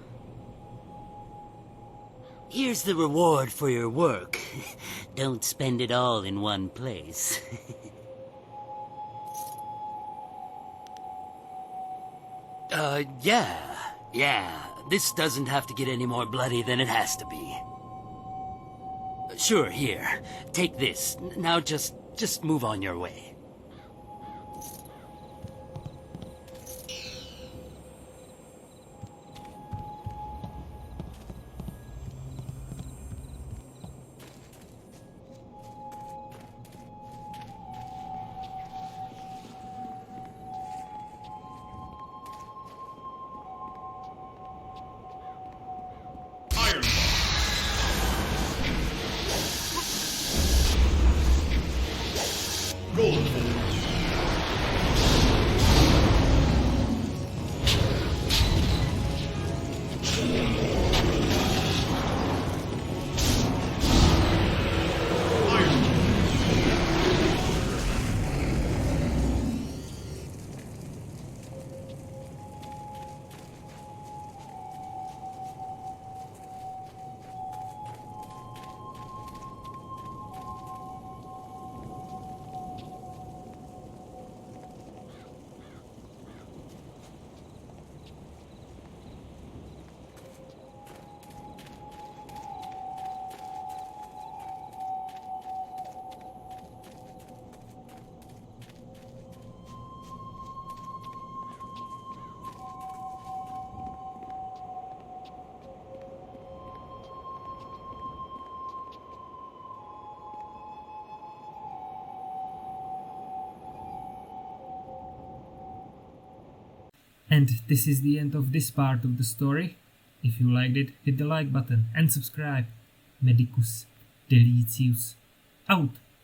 C: Here's the reward for your work. Don't spend it all in one place. Yeah. This doesn't have to get any more bloody than it has to be. Sure, here. Take this. Now just move on your way.
A: And this is the end of this part of the story. If you liked it, hit the like button and subscribe. Medicus Delicius out.